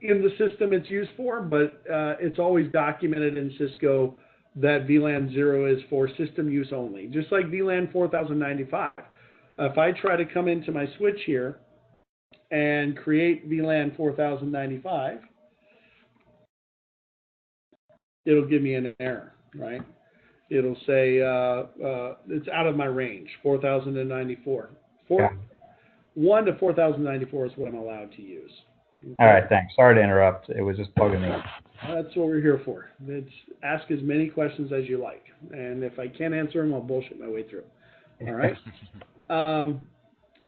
in the system it's used for, but it's always documented in Cisco that VLAN 0 is for system use only, just like VLAN 4095. If I try to come into my switch here and create VLAN 4095, it'll give me an error, right? It'll say it's out of my range, 4094. 1 to 4094 is what I'm allowed to use. Okay. All right, thanks. Sorry to interrupt. It was just bugging me. That's what we're here for. It's ask as many questions as you like. And if I can't answer them, I'll bullshit my way through. All right?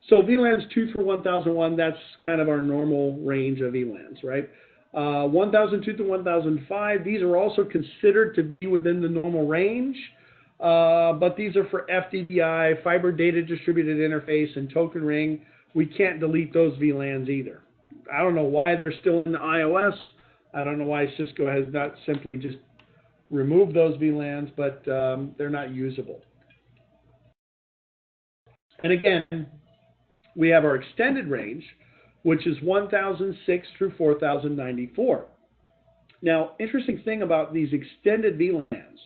So VLANs 2 through 1001, that's kind of our normal range of VLANs, right? 1002 to 1005, these are also considered to be within the normal range, but these are for FDDI, Fiber Data Distributed Interface, and Token Ring. We can't delete those VLANs either. I don't know why they're still in the iOS. I don't know why Cisco has not simply just removed those VLANs, but they're not usable. And again, we have our extended range, which is 1006 through 4094. Now, interesting thing about these extended VLANs,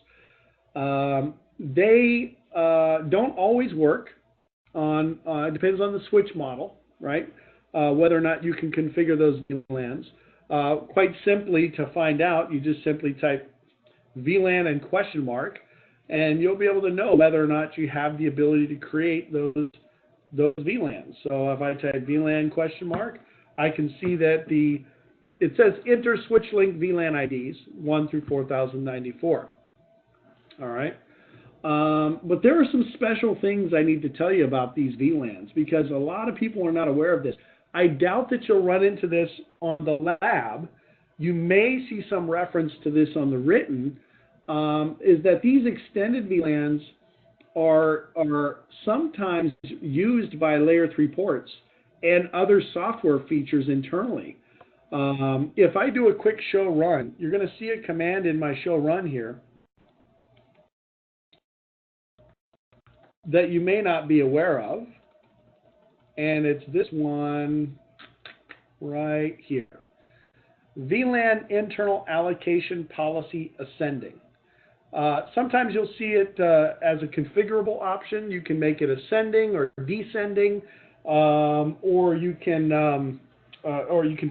they don't always work on, it depends on the switch model, right? Whether or not you can configure those VLANs. Quite simply, to find out, you just simply type VLAN and question mark, and you'll be able to know whether or not you have the ability to create those VLANs. So if I type VLAN question mark, I can see that it says enter switch link VLAN IDs 1 through 4094. All right. But there are some special things I need to tell you about these VLANs because a lot of people are not aware of this. I doubt that you'll run into this on the lab. You may see some reference to this on the written, is that these extended VLANs are sometimes used by layer 3 ports and other software features internally. If I do a quick show run, you're going to see a command in my show run here that you may not be aware of, and it's this one right here. VLAN internal allocation policy ascending. Sometimes you'll see it as a configurable option. You can make it ascending or descending, or you can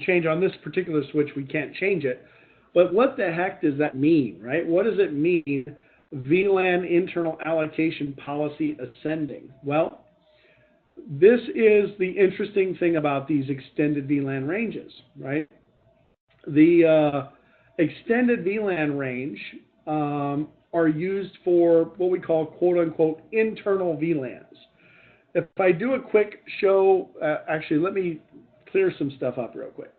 change on this particular switch. We can't change it. But what the heck does that mean, right? What does it mean, VLAN internal allocation policy ascending? Well, this is the interesting thing about these extended VLAN ranges, right? The extended VLAN range are used for what we call quote-unquote internal VLANs. If I do a quick show, actually, let me clear some stuff up real quick.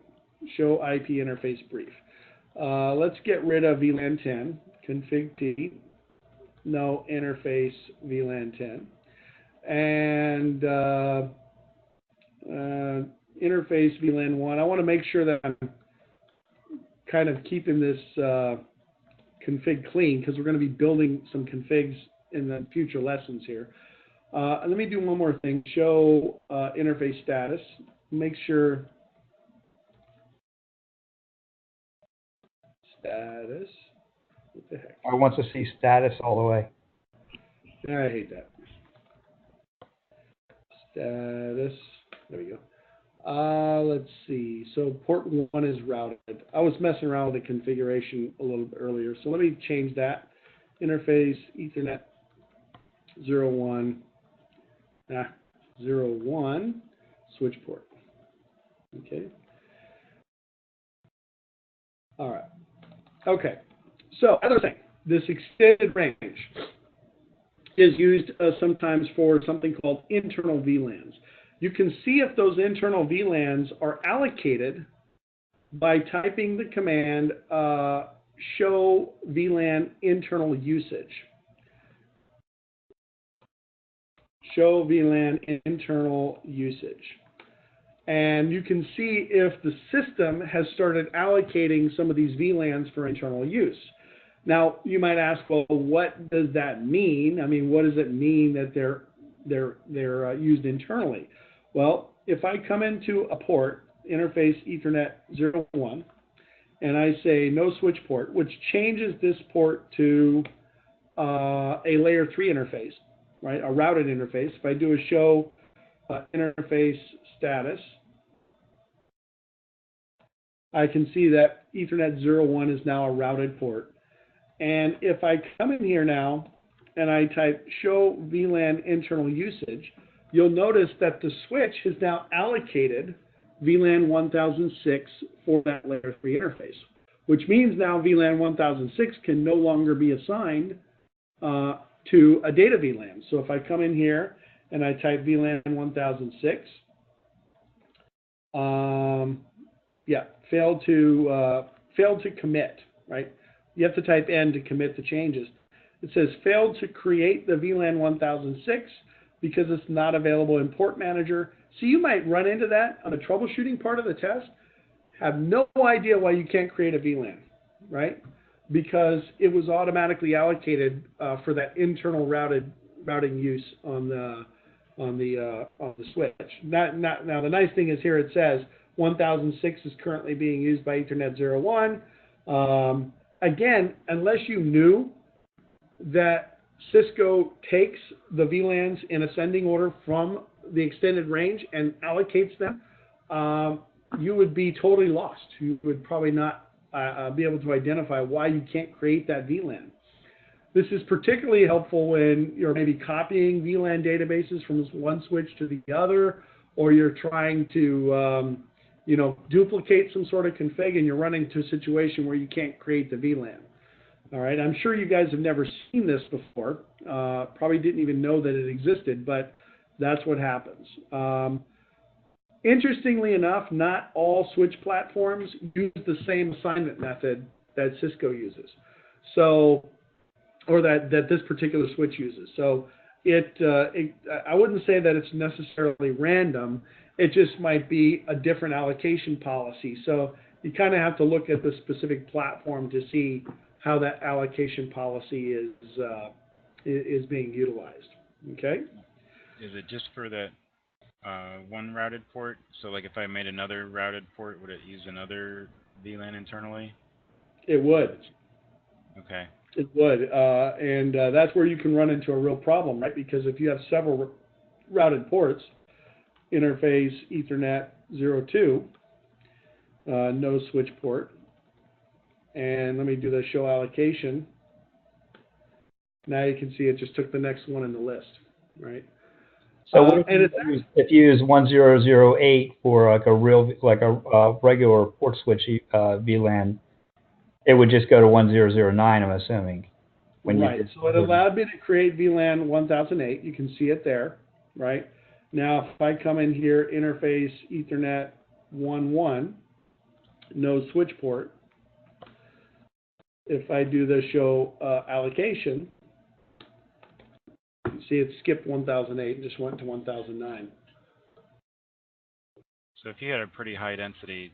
Show IP interface brief. Let's get rid of VLAN 10, config T, no interface VLAN 10, and interface VLAN 1. I want to make sure that I'm kind of keeping this config clean because we're going to be building some configs in the future lessons here. Let me do one more thing. Show interface status. Make sure status. What the heck? I want to see status all the way. I hate that. Status. There we go. Let's see. So port 1 is routed. I was messing around with the configuration a little bit earlier, so let me change that. Interface Ethernet 01. 01 switch port. Okay. All right. Okay. So as I was saying, this extended range is used sometimes for something called internal VLANs. You can see if those internal VLANs are allocated by typing the command show VLAN internal usage. Show VLAN internal usage. And you can see if the system has started allocating some of these VLANs for internal use. Now, you might ask, well, what does that mean? I mean, what does it mean that they're used internally? Well, if I come into a port, interface Ethernet 01, and I say no switch port, which changes this port to a layer 3 interface, right, a routed interface. If I do a show interface status, I can see that Ethernet 01 is now a routed port. And if I come in here now and I type show VLAN internal usage, you'll notice that the switch has now allocated VLAN 1006 for that layer 3 interface, which means now VLAN 1006 can no longer be assigned to a data VLAN. So if I come in here and I type VLAN 1006, failed to commit, right? You have to type N to commit the changes. It says failed to create the VLAN 1006 because it's not available in Port Manager. So you might run into that on the troubleshooting part of the test, have no idea why you can't create a VLAN, right? Because it was automatically allocated for that internal routing use on the switch. Now the nice thing is here it says 1006 is currently being used by Ethernet 01. Again, unless you knew that Cisco takes the VLANs in ascending order from the extended range and allocates them, you would be totally lost. You would probably not be able to identify why you can't create that VLAN. This is particularly helpful when you're maybe copying VLAN databases from one switch to the other, or you're trying to duplicate some sort of config and you're running into a situation where you can't create the VLAN. All right, I'm sure you guys have never seen this before, probably didn't even know that it existed, but that's what happens. Interestingly enough, not all switch platforms use the same assignment method that Cisco uses, or that this particular switch uses. So I wouldn't say that it's necessarily random. It just might be a different allocation policy. So you kind of have to look at the specific platform to see how that allocation policy is being utilized. Okay. Is it just for that one routed port? So like if I made another routed port, would it use another VLAN internally? It would. Okay. It would, and that's where you can run into a real problem, right? Because if you have several routed ports, interface Ethernet 02, no switch port, and let me do the show allocation. Now you can see it just took the next one in the list, right? So what if you use 1008 for like a regular port switch VLAN, it would just go to 1009, I'm assuming. Right. So it allowed me to create VLAN 1008. You can see it there, right? Now if I come in here, interface Ethernet 11, no switch port. If I do the show allocation, see, it skipped 1008 and just went to 1009. So if you had a pretty high density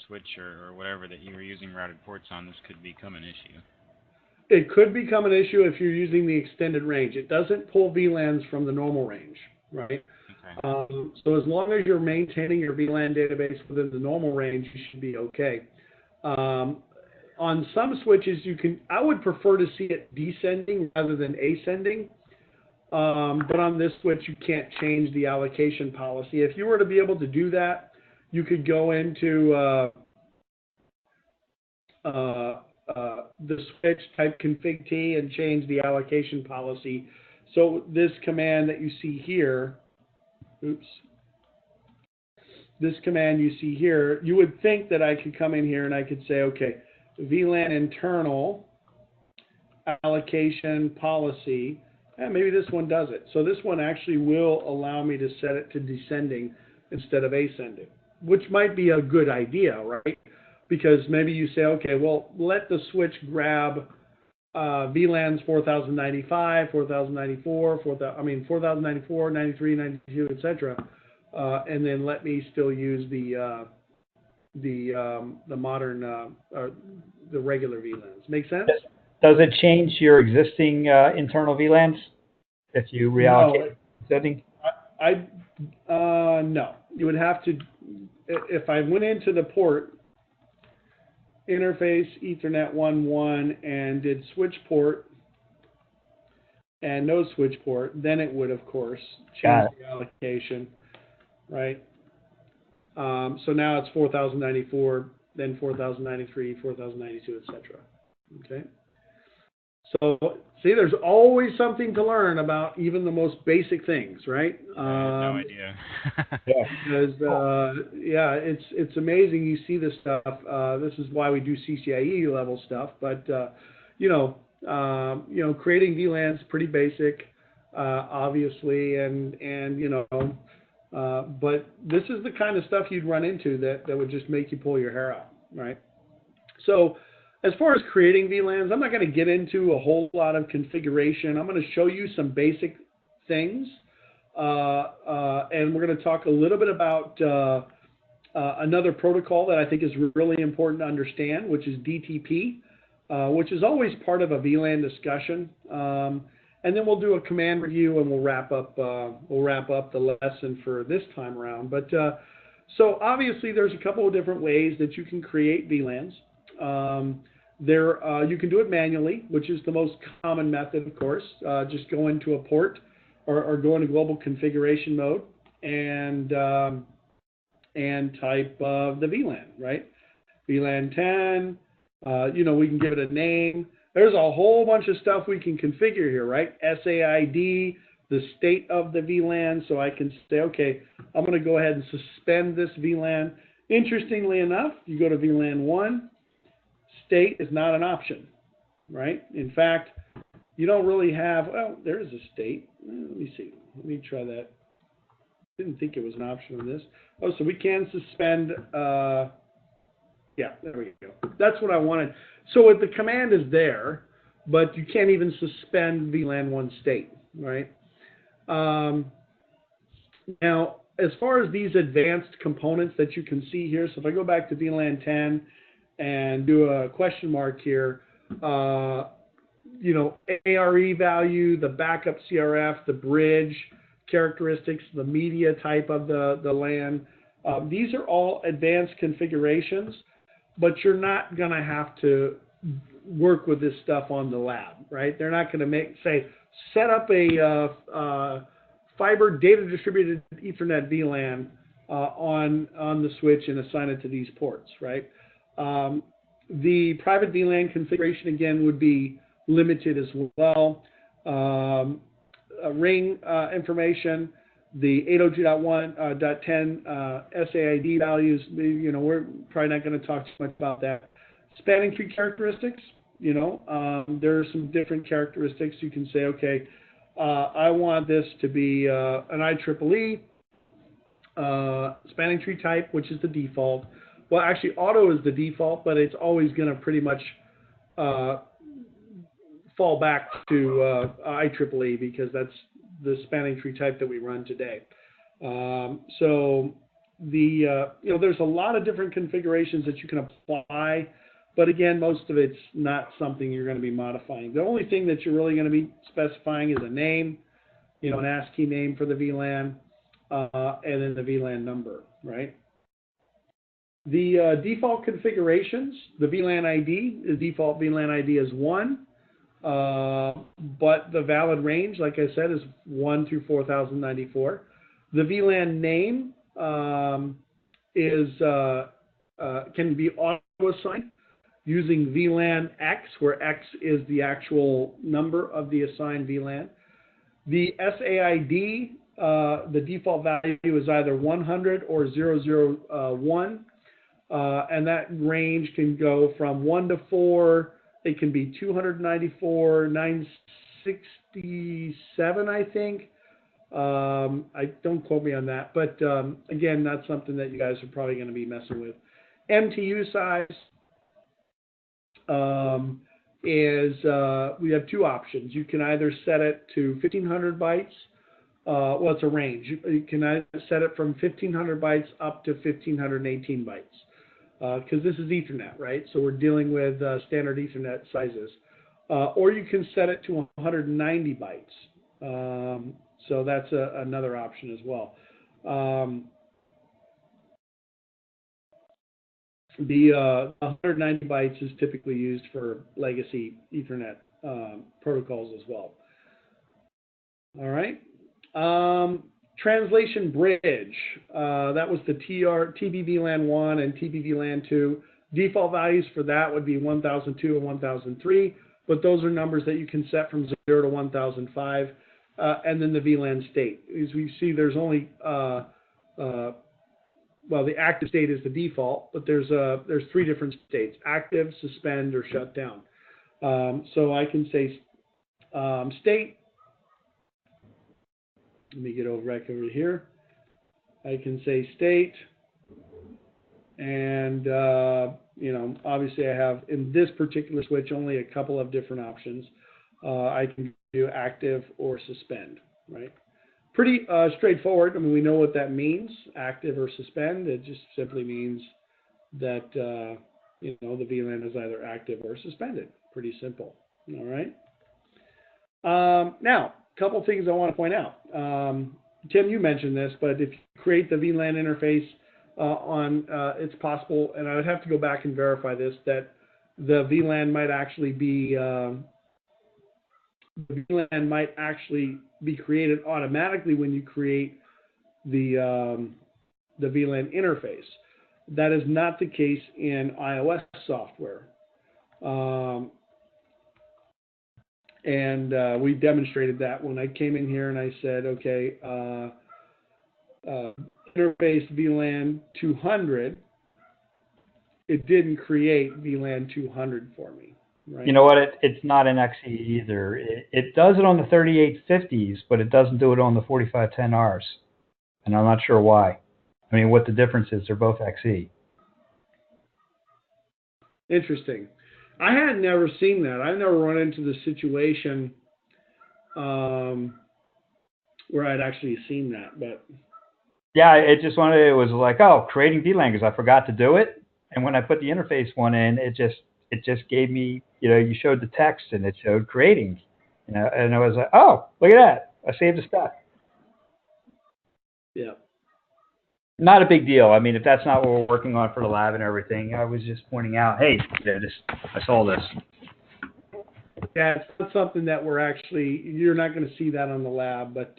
switch or whatever that you were using routed ports on, this could become an issue. It could become an issue if you're using the extended range. It doesn't pull VLANs from the normal range, right? Okay. So as long as you're maintaining your VLAN database within the normal range, you should be okay. On some switches, I would prefer to see it descending rather than ascending. But on this switch, you can't change the allocation policy. If you were to be able to do that, you could go into the switch, type config T, and change the allocation policy. So this command that you see here, this command you see here, you would think that I could come in here and I could say, okay, VLAN internal allocation policy, and maybe this one does it. So this one actually will allow me to set it to descending instead of ascending, which might be a good idea, right? Because maybe you say, okay, well, let the switch grab VLANs 4095, 4094, 4094, 93, 92, etc., and then let me still use the modern, the regular VLANs. Make sense? Does it change your existing internal VLANs if you reallocate setting? No. You would have to, if I went into the port, interface Ethernet 11 and did switch port and no switch port, then it would, of course, change the allocation, right? So now it's 4094, then 4093, 4092, etc. Okay. So see, there's always something to learn about even the most basic things, right? I have no idea. Because it's amazing. You see this stuff. This is why we do CCIE level stuff. But creating VLANs is pretty basic, obviously, and but this is the kind of stuff you'd run into that would just make you pull your hair out, right? So as far as creating VLANs, I'm not going to get into a whole lot of configuration. I'm going to show you some basic things, and we're going to talk a little bit about another protocol that I think is really important to understand, which is BTP, which is always part of a VLAN discussion. And then we'll do a command review, and we'll wrap up the lesson for this time around. But so obviously, there's a couple of different ways that you can create VLANs. You can do it manually, which is the most common method, of course. Just go into a port or go into global configuration mode and type the VLAN, right? VLAN 10. We can give it a name. There's a whole bunch of stuff we can configure here, right? SAID, the state of the VLAN, so I can say, okay, I'm going to go ahead and suspend this VLAN. Interestingly enough, you go to VLAN 1, state is not an option, right? In fact, you don't really have, well, there is a state. Let me see. Let me try that. Didn't think it was an option on this. Oh, so we can suspend, yeah, there we go. That's what I wanted. So the command is there, but you can't even suspend VLAN 1 state, right? Now, as far as these advanced components that you can see here, so if I go back to VLAN 10 and do a question mark here, ARE value, the backup CRF, the bridge characteristics, the media type of the LAN, these are all advanced configurations, but you're not going to have to work with this stuff on the lab, right? They're not going to say, set up a fiber data distributed Ethernet VLAN on the switch and assign it to these ports, right? The private VLAN configuration, again, would be limited as well. Ring information, the 802.1.10 SAID values, we're probably not going to talk too much about that. Spanning tree characteristics, there are some different characteristics. You can say, okay, I want this to be an IEEE spanning tree type, which is the default. Well, actually, auto is the default, but it's always going to pretty much fall back to IEEE because that's the spanning tree type that we run today. So there's a lot of different configurations that you can apply, but again, most of it's not something you're going to be modifying. The only thing that you're really going to be specifying is a name, an ASCII name for the VLAN, and then the VLAN number, right? The default configurations, the VLAN ID, the default VLAN ID is 1. But the valid range, like I said, is 1 through 4094. The VLAN name can be auto-assigned using VLAN X, where X is the actual number of the assigned VLAN. The SAID, the default value is either 100 or 001, and that range can go from 1 to 4. It can be 294, 967, I think. I don't quote me on that, but again, that's something that you guys are probably going to be messing with. MTU size is we have two options. You can either set it to 1500 bytes. Well, it's a range. You can either set it from 1500 bytes up to 1518 bytes. Because this is Ethernet, right? So we're dealing with standard Ethernet sizes. Or you can set it to 190 bytes. So that's another option as well. The 190 bytes is typically used for legacy Ethernet protocols as well. All right. Translation bridge, that was the TBVLAN 1 and TBVLAN 2. Default values for that would be 1002 and 1003, but those are numbers that you can set from 0 to 1005. And then the VLAN state. As we see, there's only, well, the active state is the default, but there's 3 different states: active, suspend, or shut down. So I can say state. Let me get back over here. I can say state, and obviously I have in this particular switch only a couple of different options. I can do active or suspend, right? Pretty straightforward. I mean, we know what that means, active or suspend. It just simply means that the VLAN is either active or suspended. Pretty simple. All right. Now, a couple things I want to point out. Tim, you mentioned this, but if you create the VLAN interface it's possible, and I would have to go back and verify this, that the VLAN might actually be created automatically when you create the VLAN interface. That is not the case in iOS software. And we demonstrated that when I came in here and I said, okay, interface VLAN 200, it didn't create VLAN 200 for me. Right? You know what? It's not an XE either. It does it on the 3850s, but it doesn't do it on the 4510Rs. And I'm not sure why. I mean, what the difference is, they're both XE. Interesting. I had never seen that. I've never run into the situation where I'd actually seen that. But yeah, it was like, oh, creating VLAN because I forgot to do it. And when I put the interface one in, it just gave me, you showed the text and it showed creating, and I was like, oh, look at that. I saved a step. Yeah. Not a big deal. I mean, if that's not what we're working on for the lab and everything, I was just pointing out, hey, I saw this. Yeah, it's not something that you're not going to see that on the lab. But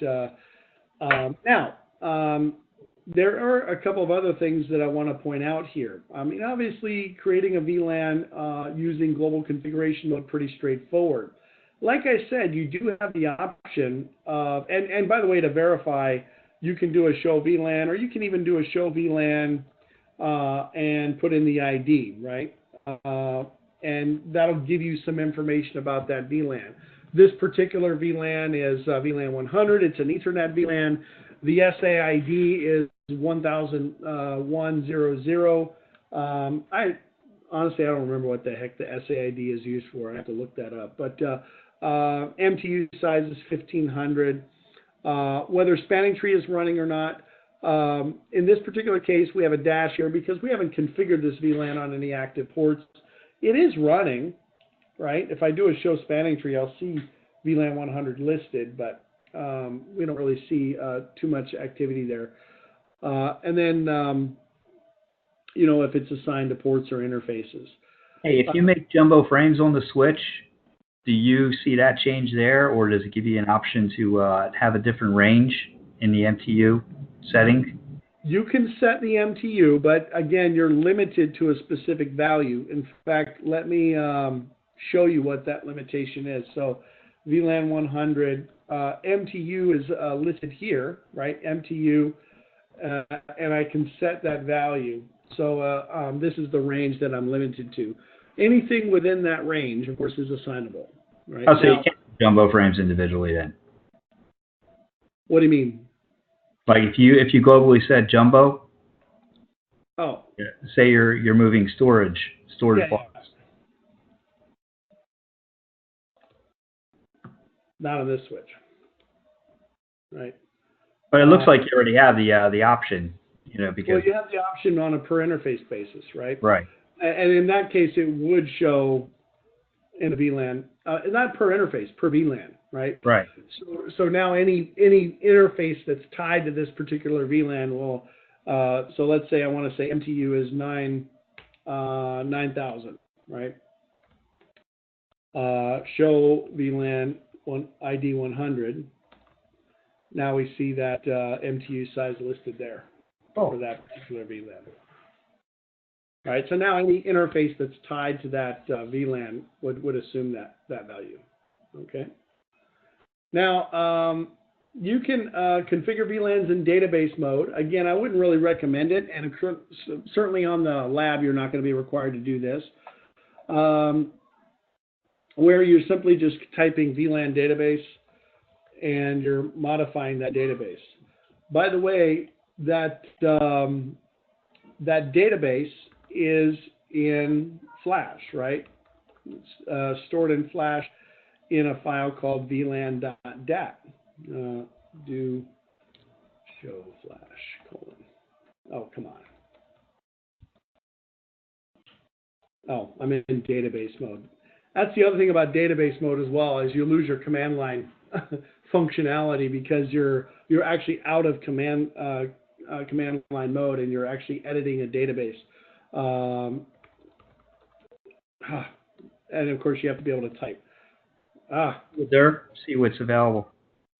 there are a couple of other things that I want to point out here. I mean, obviously, creating a VLAN using global configuration mode pretty straightforward. Like I said, you do have the option of, and by the way, to verify, you can do a show VLAN, or you can even do a show VLAN and put in the ID, right? And that'll give you some information about that VLAN. This particular VLAN is VLAN 100. It's an Ethernet VLAN. The SAID is 100100. Honestly, I don't remember what the heck the SAID is used for. I have to look that up. But MTU size is 1500. Whether spanning tree is running or not, in this particular case, we have a dash here because we haven't configured this VLAN on any active ports. It is running, right? If I do a show spanning tree, I'll see VLAN 100 listed, but we don't really see too much activity there. And then, if it's assigned to ports or interfaces. Hey, if you make jumbo frames on the switch, do you see that change there, or does it give you an option to have a different range in the MTU setting? You can set the MTU, but again, you're limited to a specific value. In fact, let me show you what that limitation is. So VLAN 100, MTU is listed here, right? MTU, and I can set that value. So this is the range that I'm limited to. Anything within that range, of course, is assignable, right? Oh, so you can't do jumbo frames individually then? What do you mean? Like if you globally set jumbo, oh, say you're moving storage blocks. Yeah. Not on this switch, right? But it looks like you already have the option, because you have the option on a per interface basis, right? Right. And in that case, it would show in a VLAN, not per interface, per VLAN, right? Right. So now any interface that's tied to this particular VLAN will, so let's say I want to say MTU is 9000, right? Show VLAN ID 100. Now we see that MTU size listed there for that particular VLAN. All right, so now any interface that's tied to that VLAN would assume that value. Okay. Now, you can configure VLANs in database mode. Again, I wouldn't really recommend it, and certainly on the lab, you're not going to be required to do this, where you're simply just typing VLAN database and you're modifying that database. By the way, that database is in Flash, right? It's stored in Flash in a file called VLAN.dat. Do show Flash : oh, come on. Oh, I'm in database mode. That's the other thing about database mode as well, is you lose your command line functionality because you're actually out of command line mode and you're actually editing a database. And of course you have to be able to type. There, see what's available.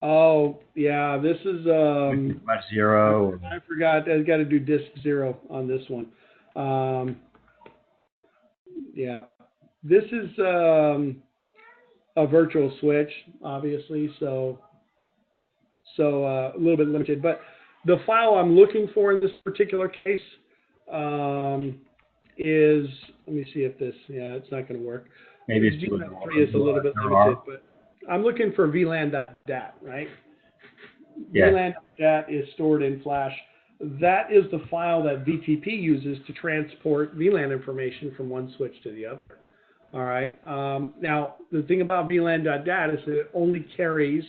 Oh yeah, this is 0. I forgot. I've got to do disk 0 on this one. Yeah, this is a virtual switch, obviously, so a little bit limited. But the file I'm looking for in this particular case is, let me see if this, it's not going to work. Maybe it's VLAN3 is a little bit limited, but I'm looking for VLAN.dat, right? Yeah. VLAN.dat is stored in Flash. That is the file that VTP uses to transport VLAN information from one switch to the other. All right. Now, the thing about VLAN.dat is that it only carries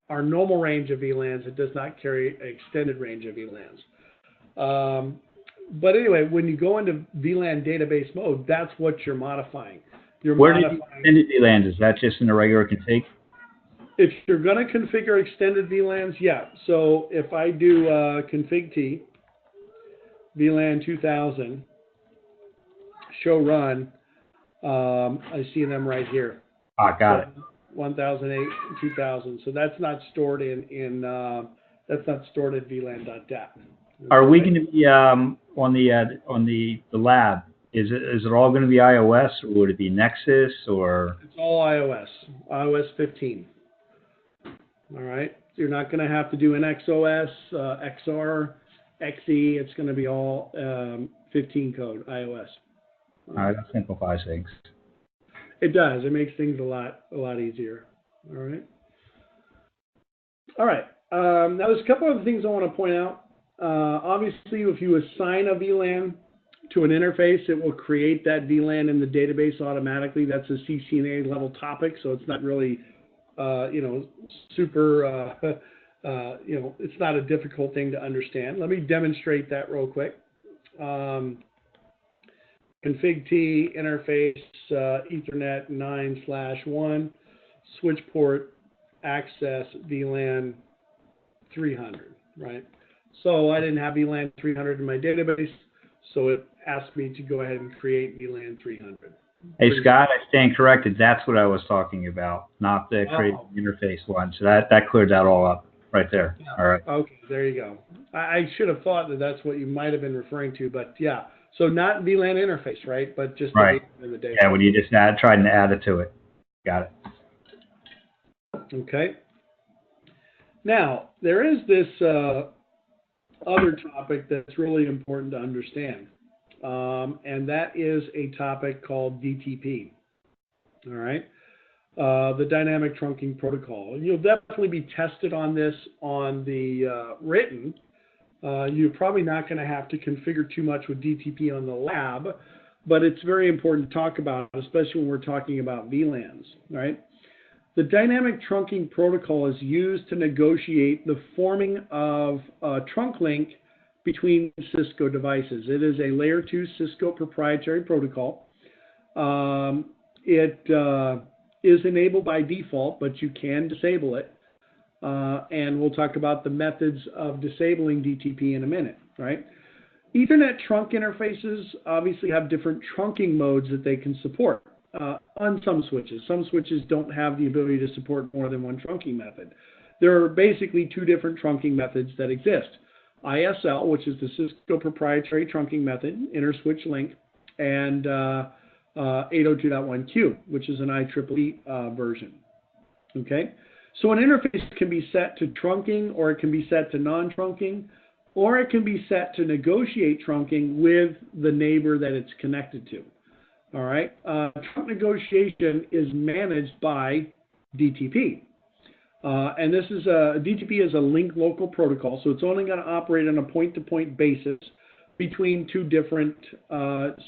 our normal range of VLANs. It does not carry an extended range of VLANs. But anyway, when you go into VLAN database mode, that's what you're modifying. Where did you extended VLANs? Is that just in a regular config? If you're going to configure extended VLANs, yeah. So if I do config T, VLAN 2000, show run, I see them right here. Ah, got it. 1008 and 2000. So that's not stored in that's not stored at VLAN.dat. Are we going to be on the lab? Is it all going to be iOS, or would it be Nexus, or? It's all iOS 15. All right. You're not going to have to do an XOS, XR, XE. It's going to be all 15 code iOS. All right, that simplifies things. It does. It makes things a lot easier. All right. All right. Now there's a couple of things I want to point out. Obviously, if you assign a VLAN to an interface, it will create that VLAN in the database automatically. That's a CCNA level topic, so it's not really, super, it's not a difficult thing to understand. Let me demonstrate that real quick. Config T interface Ethernet 9/1 switch port access VLAN 300, right? So I didn't have VLAN 300 in my database, so it asked me to go ahead and create VLAN 300. Hey, Scott, I stand corrected. That's what I was talking about, not the creating interface one. So that cleared that all up right there. Yeah. All right. Okay, there you go. I should have thought that that's what you might have been referring to, but yeah. So not VLAN interface, right? But just right. in the database. Yeah, when you just tried to add it to it. Got it. Okay. Now, there is this other topic that's really important to understand, and that is a topic called DTP. All right. The dynamic trunking protocol. You'll definitely be tested on this on the written. You're probably not going to have to configure too much with DTP on the lab, but it's very important to talk about, especially when we're talking about VLANs, right? The dynamic trunking protocol is used to negotiate the forming of a trunk link between Cisco devices. It is a layer 2 Cisco proprietary protocol. It is enabled by default, but you can disable it. And we'll talk about the methods of disabling DTP in a minute, right? Ethernet trunk interfaces obviously have different trunking modes that they can support on some switches. Some switches don't have the ability to support more than one trunking method. There are basically two different trunking methods that exist. ISL, which is the Cisco proprietary trunking method, inter switch link, and 802.1q, which is an IEEE version, okay? So an interface can be set to trunking, or it can be set to non-trunking, or it can be set to negotiate trunking with the neighbor that it's connected to. All right. Trunk negotiation is managed by DTP. And this is DTP is a link local protocol, so it's only going to operate on a point-to-point basis between two different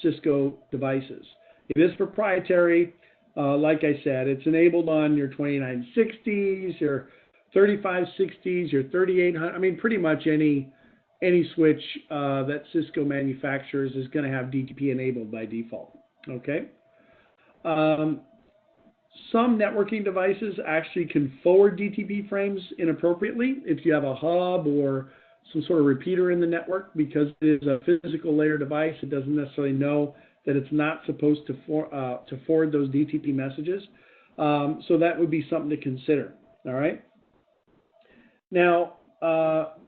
Cisco devices. It is proprietary. Like I said, it's enabled on your 2960s, your 3560s, your 3800. I mean, pretty much any switch that Cisco manufactures is going to have DTP enabled by default. Okay. Some networking devices actually can forward DTP frames inappropriately if you have a hub or some sort of repeater in the network, because it is a physical layer device. It doesn't necessarily know that it's not supposed to forward those DTP messages. So that would be something to consider. All right. Now,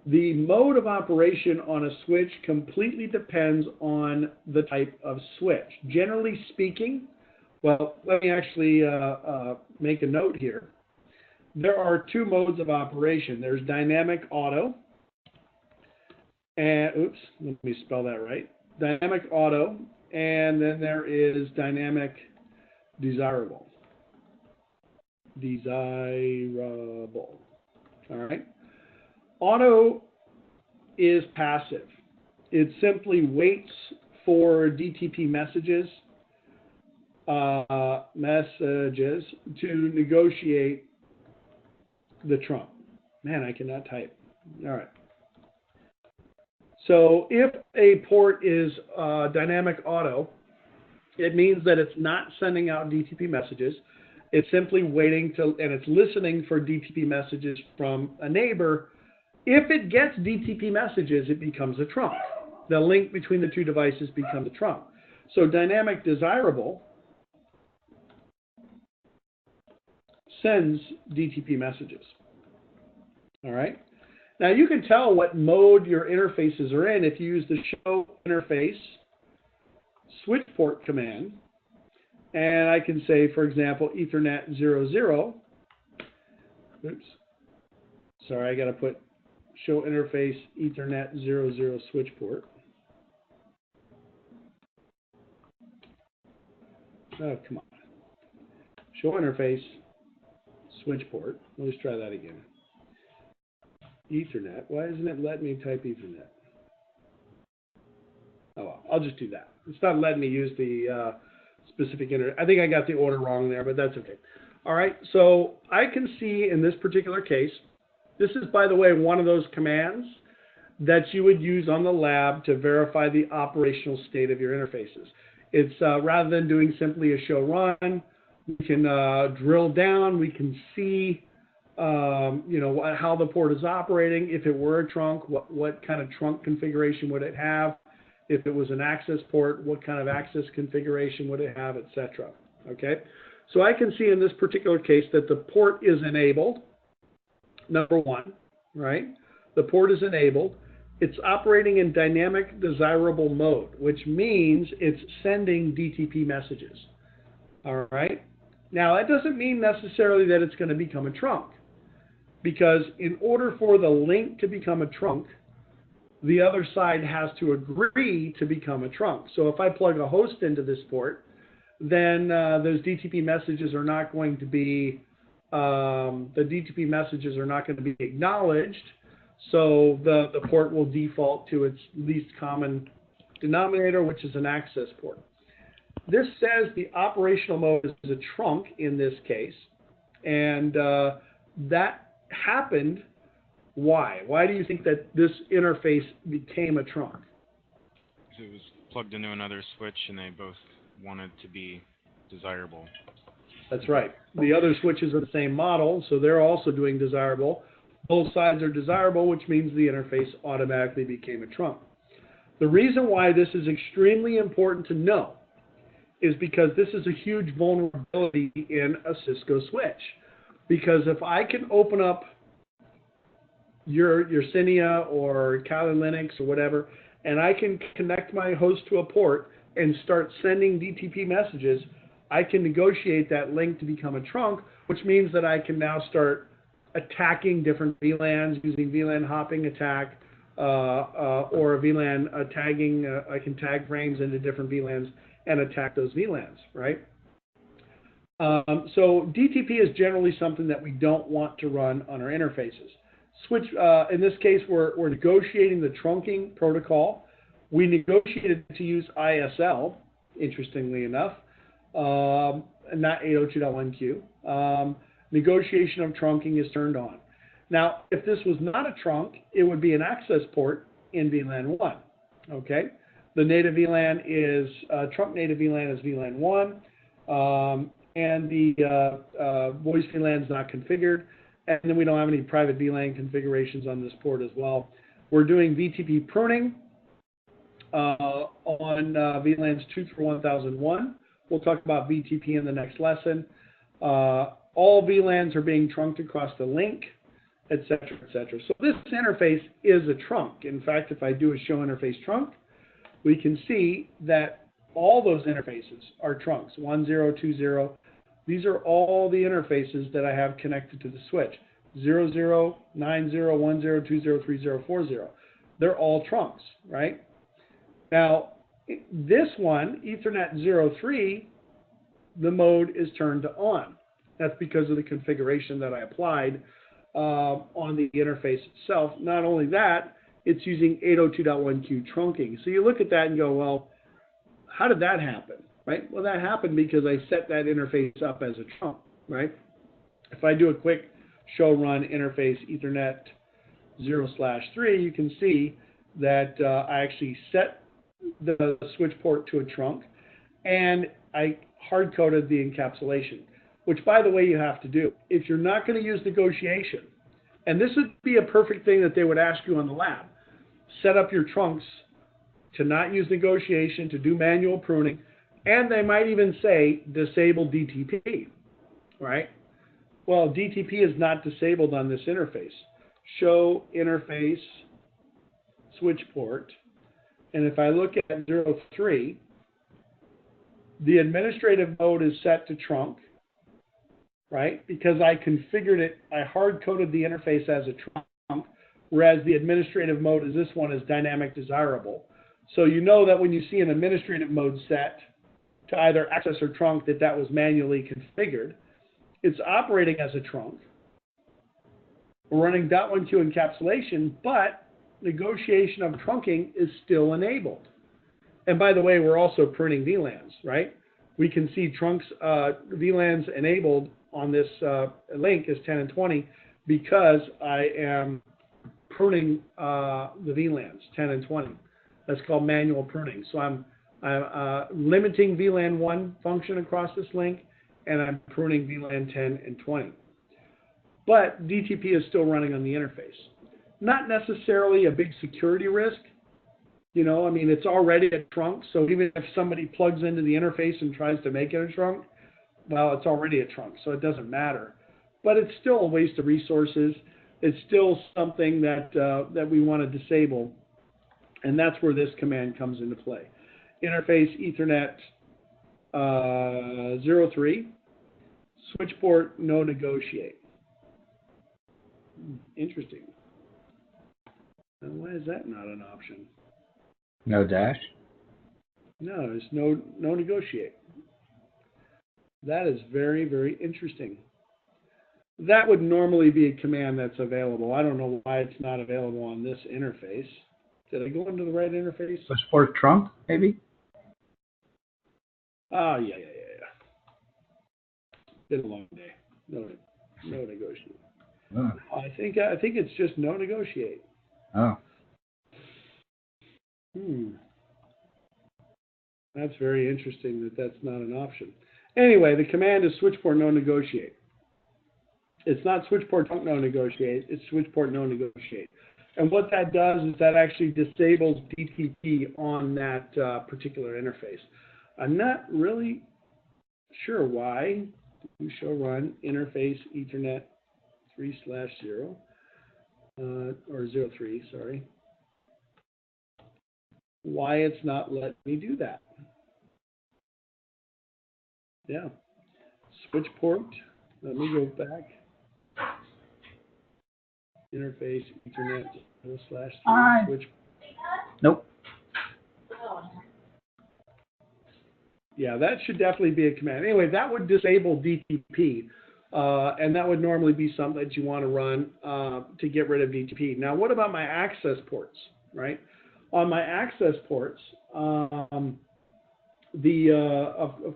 the mode of operation on a switch completely depends on the type of switch. Generally speaking, well, let me actually make a note here. There are two modes of operation. There's dynamic auto, and oops, let me spell that right. Dynamic auto, and then there is dynamic desirable. Desirable. All right. Auto is passive. It simply waits for DTP messages to negotiate the trunk. Man, I cannot type. All right. So if a port is dynamic auto, it means that it's not sending out DTP messages. It's simply waiting and it's listening for DTP messages from a neighbor. If it gets DTP messages, it becomes a trunk. The link between the two devices becomes a trunk. So dynamic desirable sends DTP messages. All right. Now you can tell what mode your interfaces are in if you use the show interface switch port command. And I can say, for example, Ethernet 00. Oops. Sorry, I got to put show interface Ethernet 00 switch port. Oh, come on. Show interface switch port. Let's try that again. Ethernet. Why isn't it letting me type Ethernet? Oh, well, I'll just do that. It's not letting me use the specific internet. I think I got the order wrong there, but that's okay. All right, so I can see in this particular case, this is, by the way, one of those commands that you would use on the lab to verify the operational state of your interfaces. It's rather than doing simply a show run, we can drill down, we can see you know, how the port is operating. If it were a trunk, what kind of trunk configuration would it have? If it was an access port, what kind of access configuration would it have, etc. Okay, so I can see in this particular case that the port is enabled, number one, right? The port is enabled. It's operating in dynamic desirable mode, which means it's sending DTP messages. All right. Now, that doesn't mean necessarily that it's going to become a trunk, because in order for the link to become a trunk, the other side has to agree to become a trunk. So if I plug a host into this port, then those DTP messages are not going to be acknowledged. So the port will default to its least common denominator, which is an access port. This says the operational mode is a trunk in this case, and that happened. Why? Why do you think that this interface became a trunk? It was plugged into another switch, and they both wanted to be desirable. That's right. The other switches are the same model, so they're also doing desirable. Both sides are desirable, which means the interface automatically became a trunk. The reason why this is extremely important to know is because this is a huge vulnerability in a Cisco switch. Because if I can open up your Cinia or Kali Linux or whatever, and I can connect my host to a port and start sending DTP messages, I can negotiate that link to become a trunk, which means that I can now start attacking different VLANs using VLAN hopping attack or a VLAN tagging. I can tag frames into different VLANs and attack those VLANs, right? So DTP is generally something that we don't want to run on our interfaces. Switch, in this case, we're negotiating the trunking protocol. We negotiated to use ISL, interestingly enough, and not 802.1q. Negotiation of trunking is turned on. Now, if this was not a trunk, it would be an access port in VLAN 1. Okay, the native VLAN is trunk native VLAN is VLAN 1, and the voice VLAN is not configured. And then we don't have any private VLAN configurations on this port as well. We're doing VTP pruning on VLANs 2 through 1001. We'll talk about VTP in the next lesson. All VLANs are being trunked across the link, etc., etc. So this interface is a trunk. In fact, if I do a show interface trunk, we can see that all those interfaces are trunks, 10, 20. These are all the interfaces that I have connected to the switch. 00, 90, 10, 20, 30, 40. They're all trunks, right? Now, this one, Ethernet 03, the mode is turned to on. That's because of the configuration that I applied on the interface itself. Not only that, it's using 802.1q trunking. So you look at that and go, well, how did that happen? Right? Well, that happened because I set that interface up as a trunk, right? If I do a quick show run interface Ethernet 0/3, you can see that I actually set the switch port to a trunk, and I hard-coded the encapsulation, which, by the way, you have to do. If you're not going to use negotiation, and this would be a perfect thing that they would ask you on the lab, set up your trunks to not use negotiation, to do manual pruning, and they might even say disable DTP, right? Well, DTP is not disabled on this interface. Show interface switch port. And if I look at 03, the administrative mode is set to trunk, right? Because I configured it, I hard-coded the interface as a trunk, whereas the administrative mode is this one is dynamic desirable. So you know that when you see an administrative mode set to either access or trunk, that was manually configured. It's operating as a trunk. We're running .1Q encapsulation, but negotiation of trunking is still enabled. And by the way, we're also pruning VLANs, right? We can see trunks, VLANs enabled on this link is 10 and 20 because I am pruning the VLANs, 10 and 20. That's called manual pruning. So I'm limiting VLAN 1 function across this link, and I'm pruning VLAN 10 and 20. But DTP is still running on the interface. Not necessarily a big security risk. You know, I mean, it's already a trunk, so even if somebody plugs into the interface and tries to make it a trunk, well, it's already a trunk, so it doesn't matter. But it's still a waste of resources. It's still something that, that we want to disable, and that's where this command comes into play. Interface Ethernet 03, switch port, no negotiate. Interesting. Now, why is that not an option? No dash? No, there's no negotiate. That is very, very interesting. That would normally be a command that's available. I don't know why it's not available on this interface. Did I go into the right interface? Switch port trunk, maybe? Oh, yeah. Been a long day. No negotiate. Oh. I think it's just no negotiate. Oh. That's very interesting that that's not an option. Anyway, the command is switch port no negotiate. It's not switch port trunk no negotiate, it's switch port no negotiate. And what that does is that actually disables DTP on that particular interface. I'm not really sure why. You show run interface Ethernet 3/0 or 03, sorry. Why it's not letting me do that. Yeah. Switch port. Let me go back. Interface Ethernet 0/3 switch. Nope. Yeah, that should definitely be a command. Anyway, that would disable DTP, and that would normally be something that you want to run to get rid of DTP. Now, what about my access ports, right? On my access ports, of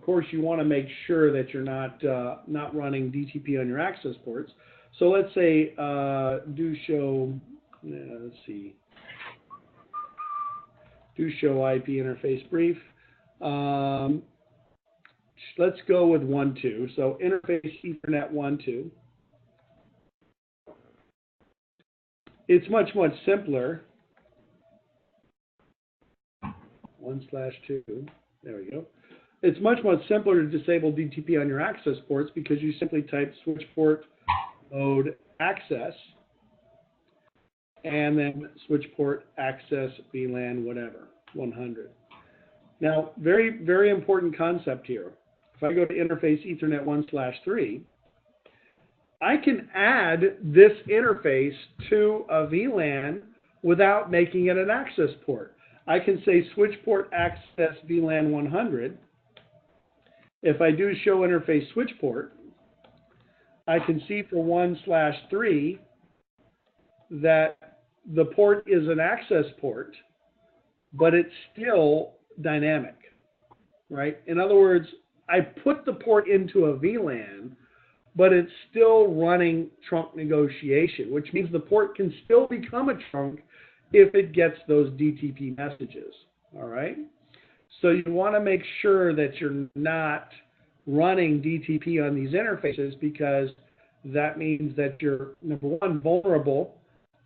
course, you want to make sure that you're not running DTP on your access ports. So let's say do show IP interface brief. Let's go with 1.2. So interface Ethernet 1.2. It's much simpler. 1/2. There we go. It's much simpler to disable DTP on your access ports because you simply type switch port mode access and then switch port access VLAN whatever 100. Now, very, very important concept here. If I go to interface Ethernet 1/3, I can add this interface to a VLAN without making it an access port. I can say switch port access VLAN 100. If I do show interface switch port, I can see for 1/3 that the port is an access port, but it's still dynamic, right? In other words, I put the port into a VLAN, but it's still running trunk negotiation, which means the port can still become a trunk if it gets those DTP messages, all right? So you want to make sure that you're not running DTP on these interfaces because that means that you're, number one, vulnerable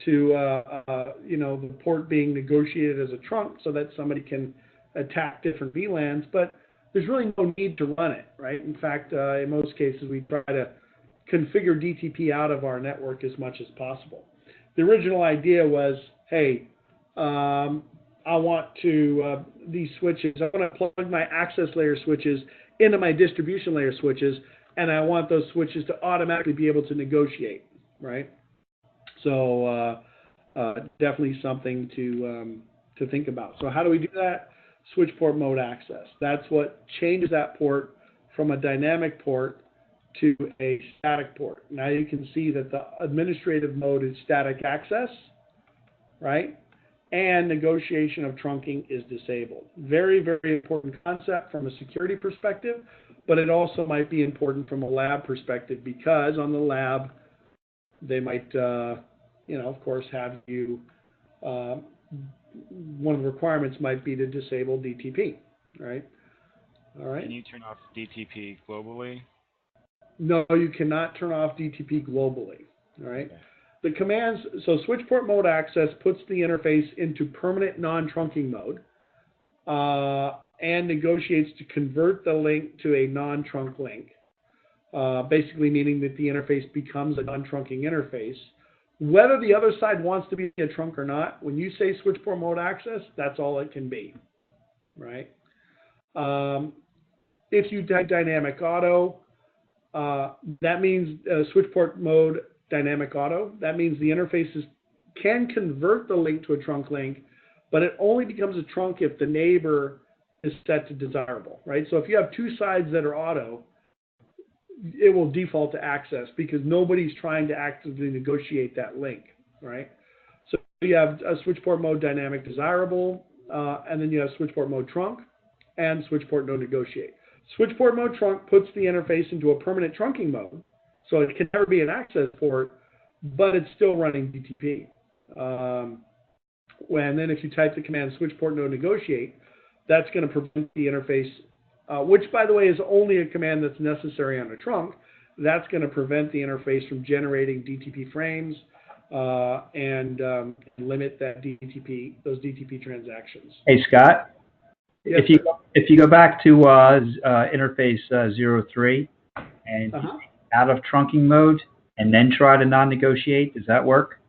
to the port being negotiated as a trunk so that somebody can attack different VLANs, but there's really no need to run it, right? In fact, in most cases, we try to configure DTP out of our network as much as possible. The original idea was, hey, I want to, these switches, I want to plug my access layer switches into my distribution layer switches, and I want those switches to automatically be able to negotiate, right? So definitely something to think about. So how do we do that? Switch port mode access. That's what changes that port from a dynamic port to a static port. Now you can see that the administrative mode is static access, right? And negotiation of trunking is disabled. Very, very important concept from a security perspective, but it also might be important from a lab perspective, because on the lab, they might, you know, of course, have you, one of the requirements might be to disable DTP, right? All right. Can you turn off DTP globally? No, you cannot turn off DTP globally, all right? Okay. The commands, so switch port mode access puts the interface into permanent non-trunking mode and negotiates to convert the link to a non-trunk link, basically meaning that the interface becomes a non-trunking interface. Whether the other side wants to be a trunk or not, when you say switch port mode access, that's all it can be, right? If you type dynamic auto, that means switch port mode dynamic auto. That means the interfaces can convert the link to a trunk link, but it only becomes a trunk if the neighbor is set to desirable, right? So if you have two sides that are auto, it will default to access because nobody's trying to actively negotiate that link, right? So you have a switch port mode dynamic desirable, and then you have switch port mode trunk and switch port no negotiate. Switch port mode trunk puts the interface into a permanent trunking mode, so it can never be an access port, but it's still running DTP. And then if you type the command switch port no negotiate, that's going to prevent the interface, which by the way is only a command that's necessary on a trunk. That's going to prevent the interface from generating DTP frames and limit that DTP, those DTP transactions. Hey, Scott. Yes, if you go back to interface 03 and out of trunking mode and then try to non-negotiate, does that work?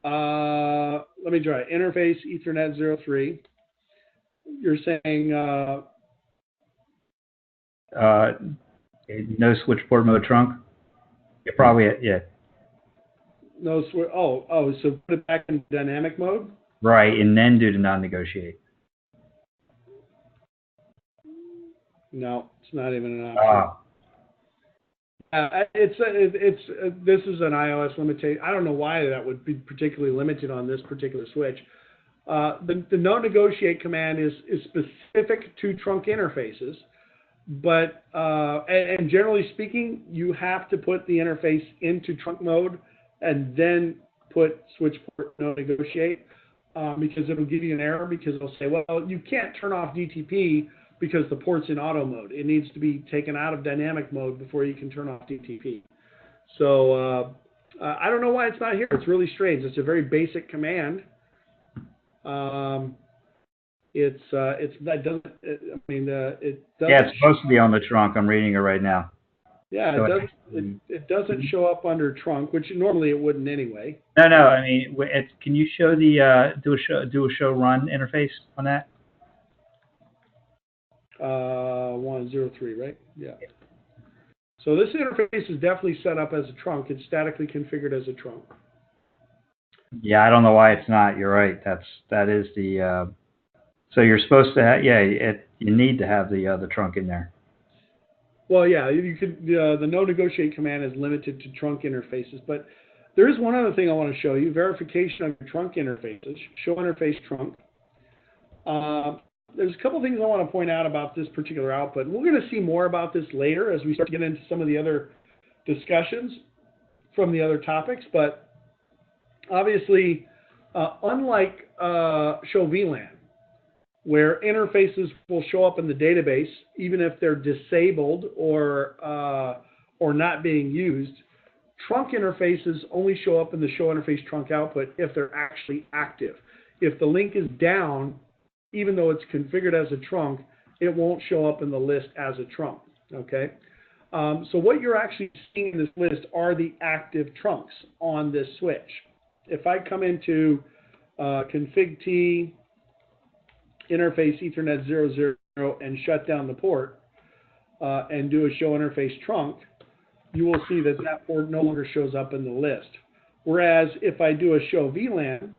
Let me try interface Ethernet 03. You're saying no switch port mode trunk? You're probably yeah. No switch. Oh, so put it back in dynamic mode. Right, and then do the non-negotiate. No, it's not even an option. This is an iOS limitation. I don't know why that would be particularly limited on this particular switch. The no negotiate command is specific to trunk interfaces, but and generally speaking, you have to put the interface into trunk mode and then put switch port no negotiate because it'll give you an error because it'll say, well, you can't turn off DTP because the port's in auto mode. It needs to be taken out of dynamic mode before you can turn off DTP. So I don't know why it's not here. It's really strange. It's a very basic command. It doesn't. Yeah, it's supposed to be on the trunk. I'm reading it right now. Yeah, so it doesn't show up under trunk, which normally it wouldn't anyway. No. I mean, can you show the do a show run interface on that? 103, right? Yeah. So this interface is definitely set up as a trunk. It's statically configured as a trunk. Yeah, I don't know why it's not. You're right. That is the. So you're supposed to have, you need to have the trunk in there. Well, yeah, you could. The no negotiate command is limited to trunk interfaces, but there is one other thing I want to show you: verification of your trunk interfaces. Show interface trunk. There's a couple things I want to point out about this particular output. We're going to see more about this later as we start to get into some of the other discussions from the other topics. But obviously, unlike show VLAN, where interfaces will show up in the database even if they're disabled or not being used, trunk interfaces only show up in the show interface trunk output if they're actually active. If the link is down, even though it's configured as a trunk, it won't show up in the list as a trunk, okay? So what you're actually seeing in this list are the active trunks on this switch. If I come into config T, interface Ethernet 00, and shut down the port and do a show interface trunk, you will see that that port no longer shows up in the list. Whereas if I do a show VLAN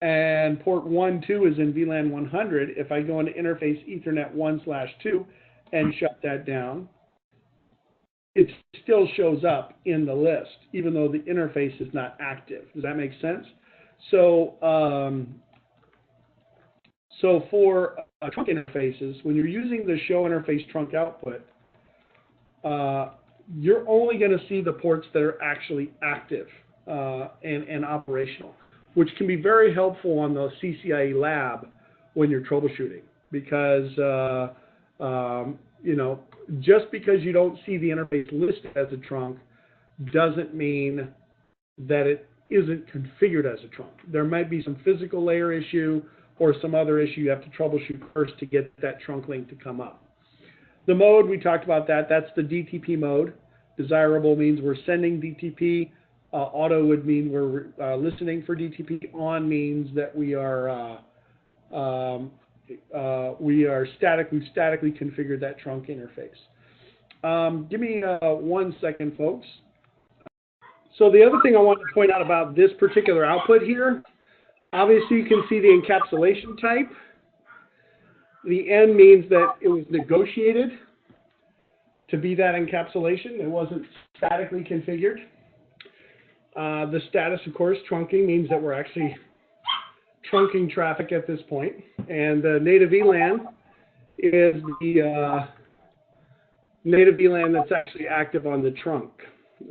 and port 12 is in VLAN 100, if I go into interface Ethernet 1/2 and shut that down, it still shows up in the list, even though the interface is not active. Does that make sense? So, so for trunk interfaces, when you're using the show interface trunk output, you're only going to see the ports that are actually active and operational, which can be very helpful on the CCIE lab when you're troubleshooting, because you know, just because you don't see the interface listed as a trunk doesn't mean that it isn't configured as a trunk. There might be some physical layer issue or some other issue you have to troubleshoot first to get that trunk link to come up. The mode, we talked about that. That's the DTP mode. Desirable means we're sending DTP. Auto would mean we're listening for DTP. On means that we've statically configured that trunk interface. Give me 1 second, folks. So the other thing I want to point out about this particular output here, obviously you can see the encapsulation type. The N means that it was negotiated to be that encapsulation. It wasn't statically configured. The status, of course, trunking means that we're actually trunking traffic at this point. And the native VLAN is the native VLAN that's actually active on the trunk.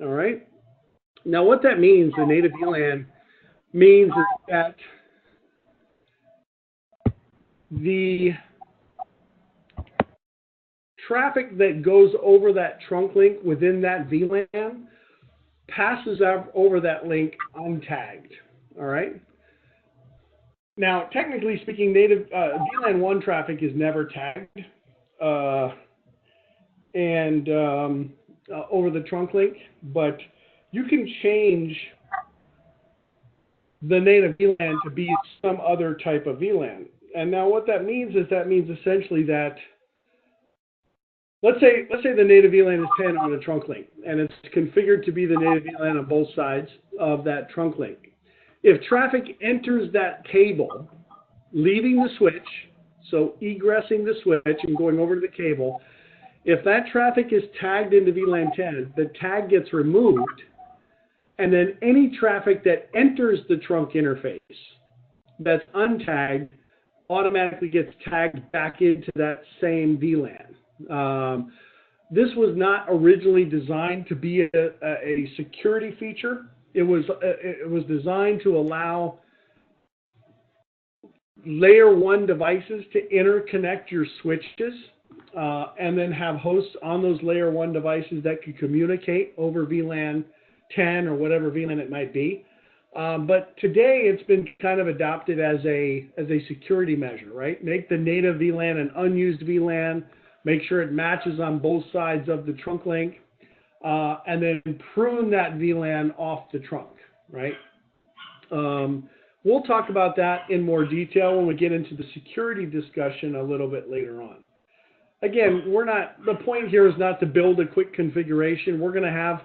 All right? Now, what that means, the native VLAN, means is that the traffic that goes over that trunk link within that VLAN passes out over that link untagged. All right? Now, technically speaking, native VLAN 1 traffic is never tagged over the trunk link, but you can change the native VLAN to be some other type of VLAN. And now what that means is essentially that, let's say the native VLAN is 10 on a trunk link, and it's configured to be the native VLAN on both sides of that trunk link. If traffic enters that cable, leaving the switch, so egressing the switch and going over to the cable, if that traffic is tagged into VLAN 10, the tag gets removed, and then any traffic that enters the trunk interface that's untagged automatically gets tagged back into that same VLAN. This was not originally designed to be a security feature. It was designed to allow layer 1 devices to interconnect your switches and then have hosts on those layer 1 devices that could communicate over VLAN 10 or whatever VLAN it might be. But today it's been kind of adopted as a security measure, right? Make the native VLAN an unused VLAN, make sure it matches on both sides of the trunk link, and then prune that VLAN off the trunk, right? We'll talk about that in more detail when we get into the security discussion a little bit later on. Again, the point here is not to build a quick configuration. We're going to have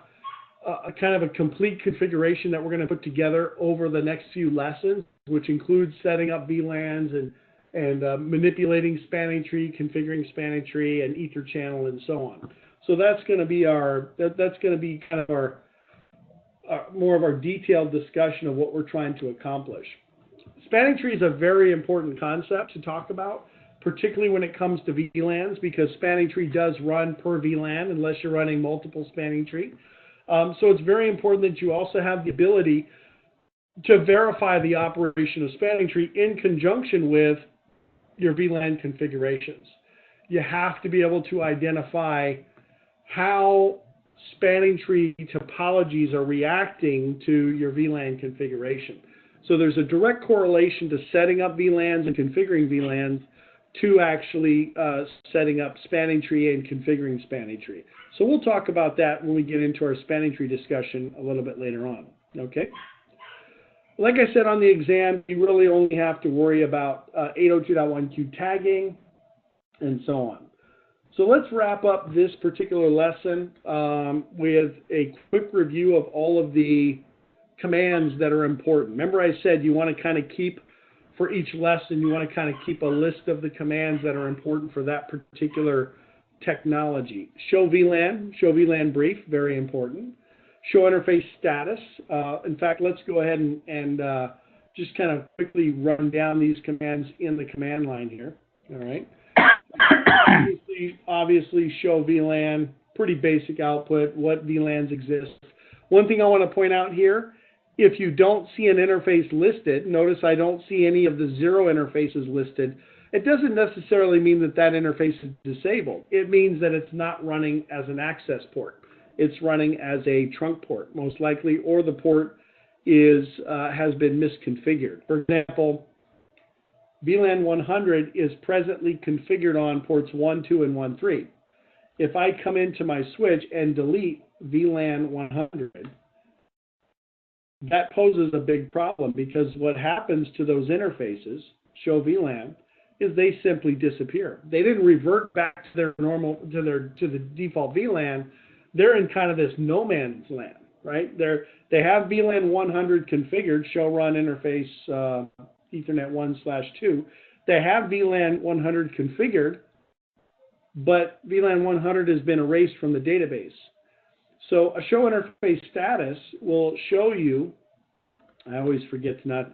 a kind of a complete configuration that we're going to put together over the next few lessons, which includes setting up VLANs and manipulating spanning tree, configuring spanning tree, and ether channel, and so on. So that's going to be kind of our more of our detailed discussion of what we're trying to accomplish. Spanning tree is a very important concept to talk about, particularly when it comes to VLANs, because spanning tree does run per VLAN unless you're running multiple spanning tree. So it's very important that you also have the ability to verify the operation of spanning tree in conjunction with your VLAN configurations. You have to be able to identify how spanning tree topologies are reacting to your VLAN configuration. So there's a direct correlation to setting up VLANs and configuring VLANs to actually setting up spanning tree and configuring spanning tree. So we'll talk about that when we get into our spanning tree discussion a little bit later on, okay? Like I said on the exam, you really only have to worry about 802.1q tagging and so on. So let's wrap up this particular lesson with a quick review of all of the commands that are important. Remember I said you want to kind of keep, for each lesson, you want to kind of keep a list of the commands that are important for that particular technology. Show VLAN brief, very important. Show interface status. In fact, let's go ahead and just kind of quickly run down these commands in the command line here. All right. Obviously, show VLAN, pretty basic output, what VLANs exist. One thing I want to point out here, if you don't see an interface listed, notice I don't see any of the 0 interfaces listed. It doesn't necessarily mean that that interface is disabled. It means that it's not running as an access port. It's running as a trunk port, most likely, or the port has been misconfigured. For example, VLAN 100 is presently configured on ports 1, 2, and 13. If I come into my switch and delete VLAN 100, that poses a big problem, because what happens to those interfaces, show VLAN, is they simply disappear. They didn't revert back to their to the default VLAN. They're in kind of this no man's land, right? They have VLAN 100 configured, show run interface Ethernet 1/2. They have VLAN 100 configured, but VLAN 100 has been erased from the database. So a show interface status will show you, I always forget to not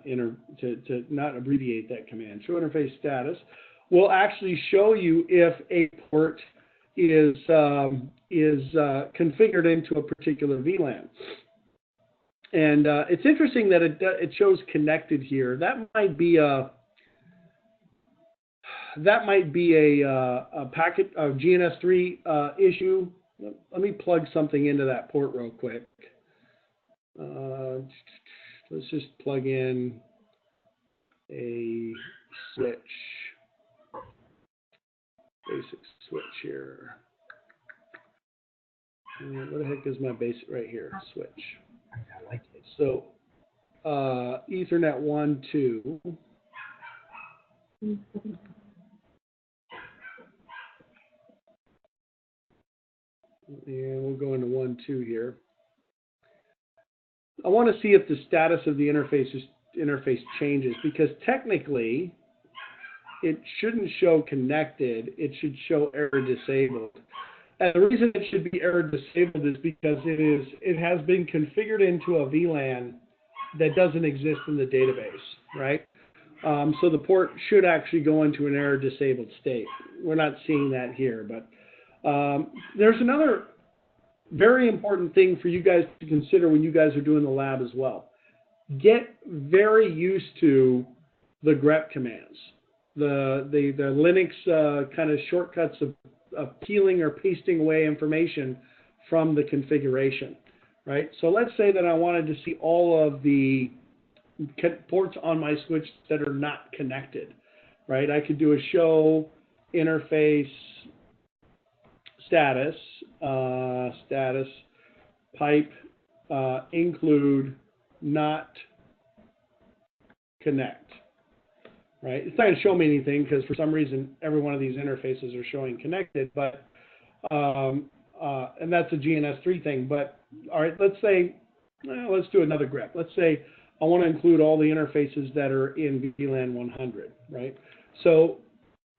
abbreviate that command. Show interface status will actually show you if a port is configured into a particular VLAN. And it's interesting that it shows connected here. That might be a packet of GNS3 issue. Let me plug something into that port real quick. Let's just plug in a switch, basic switch here. What the heck is my basic right here? Switch. I like it. So Ethernet 1, 2. And we'll go into 1, 2 here. I want to see if the status of the interface changes, because technically it shouldn't show connected, it should show error disabled. And the reason it should be error disabled is because it has been configured into a VLAN that doesn't exist in the database, right? So the port should actually go into an error disabled state. We're not seeing that here, but there's another very important thing for you guys to consider when you guys are doing the lab as well. Get very used to the grep commands, the Linux kind of shortcuts of peeling or pasting away information from the configuration, right? So let's say that I wanted to see all of the ports on my switch that are not connected, right? I could do a show interface status, pipe, include not connect, right? It's not going to show me anything because for some reason every one of these interfaces are showing connected, but and that's a GNS3 thing. But all right, let's say, let's do another grep. Let's say I want to include all the interfaces that are in VLAN 100, right? So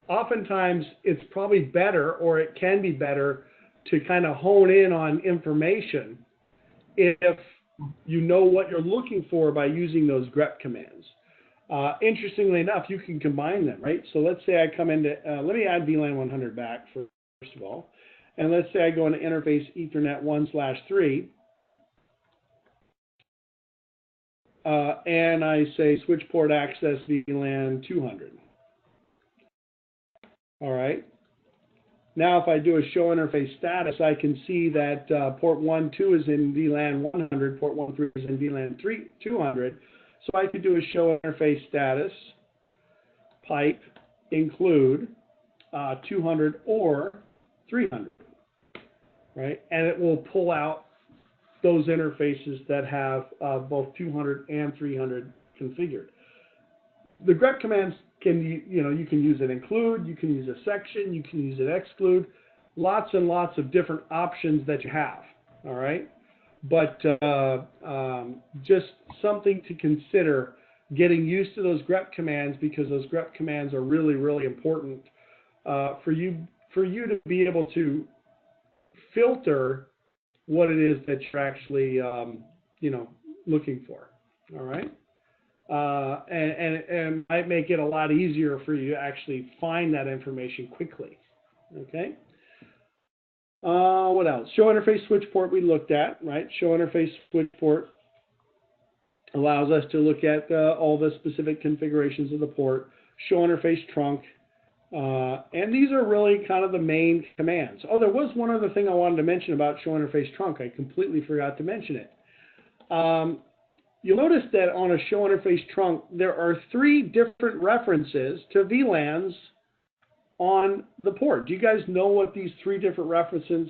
oftentimes it's probably better, or it can be better, to kind of hone in on information if you know what you're looking for by using those grep commands. Interestingly enough, you can combine them, right? So let's say I come into, let me add VLAN 100 back first of all, and let's say I go into interface Ethernet 1/3, and I say switch port access VLAN 200. All right. Now, if I do a show interface status, I can see that port 1, 2 is in VLAN 100, port 1, 3 is in VLAN 200. So I could do a show interface status, pipe, include 200 or 300, right? And it will pull out those interfaces that have both 200 and 300 configured. The grep commands you can use an include, you can use a section, you can use an exclude, lots and lots of different options that you have, all right? But just something to consider, getting used to those grep commands, because those grep commands are really, really important for you to be able to filter what it is that you're actually looking for, all right? And might make it a lot easier for you to actually find that information quickly, okay? What else? Show interface switch port we looked at, right? Show interface switch port allows us to look at all the specific configurations of the port. Show interface trunk, and these are really kind of the main commands. Oh, there was one other thing I wanted to mention about show interface trunk. I completely forgot to mention it. You'll notice that on a show interface trunk, there are 3 different references to VLANs on the port. Do you guys know what these 3 different references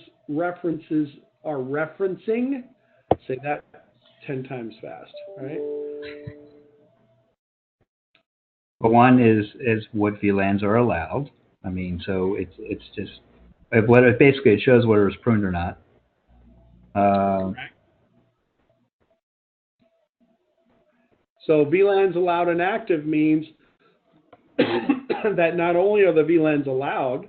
are referencing? Say that 10 times fast, right? Well, one is what VLANs are allowed. I mean, so it's just basically it shows whether it's pruned or not. So VLANs allowed and active means that not only are the VLANs allowed,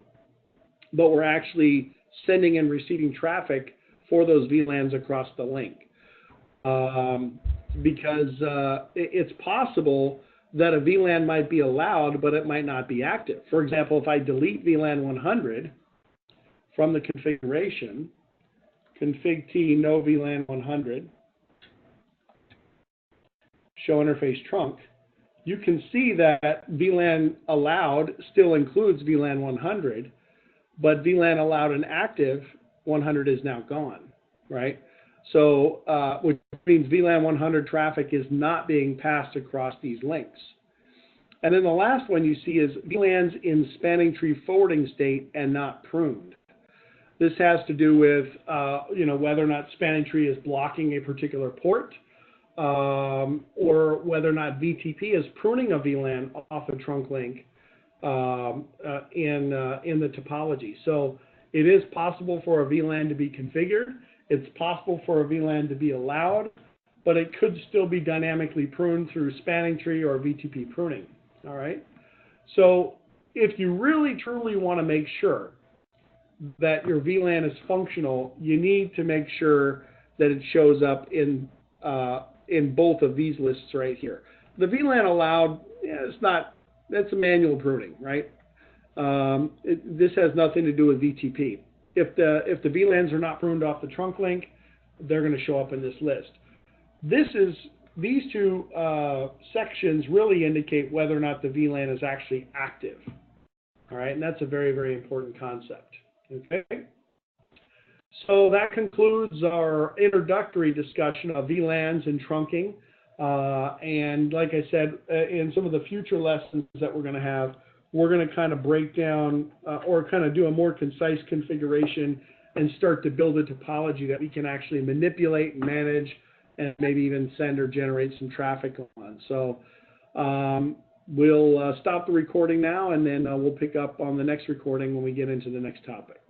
but we're actually sending and receiving traffic for those VLANs across the link. Because it's possible that a VLAN might be allowed, but it might not be active. For example, if I delete VLAN 100 from the configuration, config T no VLAN 100, show interface trunk, you can see that VLAN allowed still includes VLAN 100, but VLAN allowed and active 100 is now gone, right? So, which means VLAN 100 traffic is not being passed across these links. And then the last one you see is VLANs in spanning tree forwarding state and not pruned. This has to do with, whether or not spanning tree is blocking a particular port, or whether or not VTP is pruning a VLAN off a trunk link in the topology. So it is possible for a VLAN to be configured. It's possible for a VLAN to be allowed, but it could still be dynamically pruned through spanning tree or VTP pruning. All right. So if you really truly want to make sure that your VLAN is functional, you need to make sure that it shows up in both of these lists right here. The VLAN allowed, that's a manual pruning, right? This has nothing to do with VTP. If the VLANs are not pruned off the trunk link, they're going to show up in this list. These 2 sections really indicate whether or not the VLAN is actually active. All right, and that's a very, very important concept. Okay. So that concludes our introductory discussion of VLANs and trunking. And like I said, in some of the future lessons that we're going to have, we're going to kind of break down or kind of do a more concise configuration and start to build a topology that we can actually manipulate and manage and maybe even send or generate some traffic on. So we'll stop the recording now, and then we'll pick up on the next recording when we get into the next topic.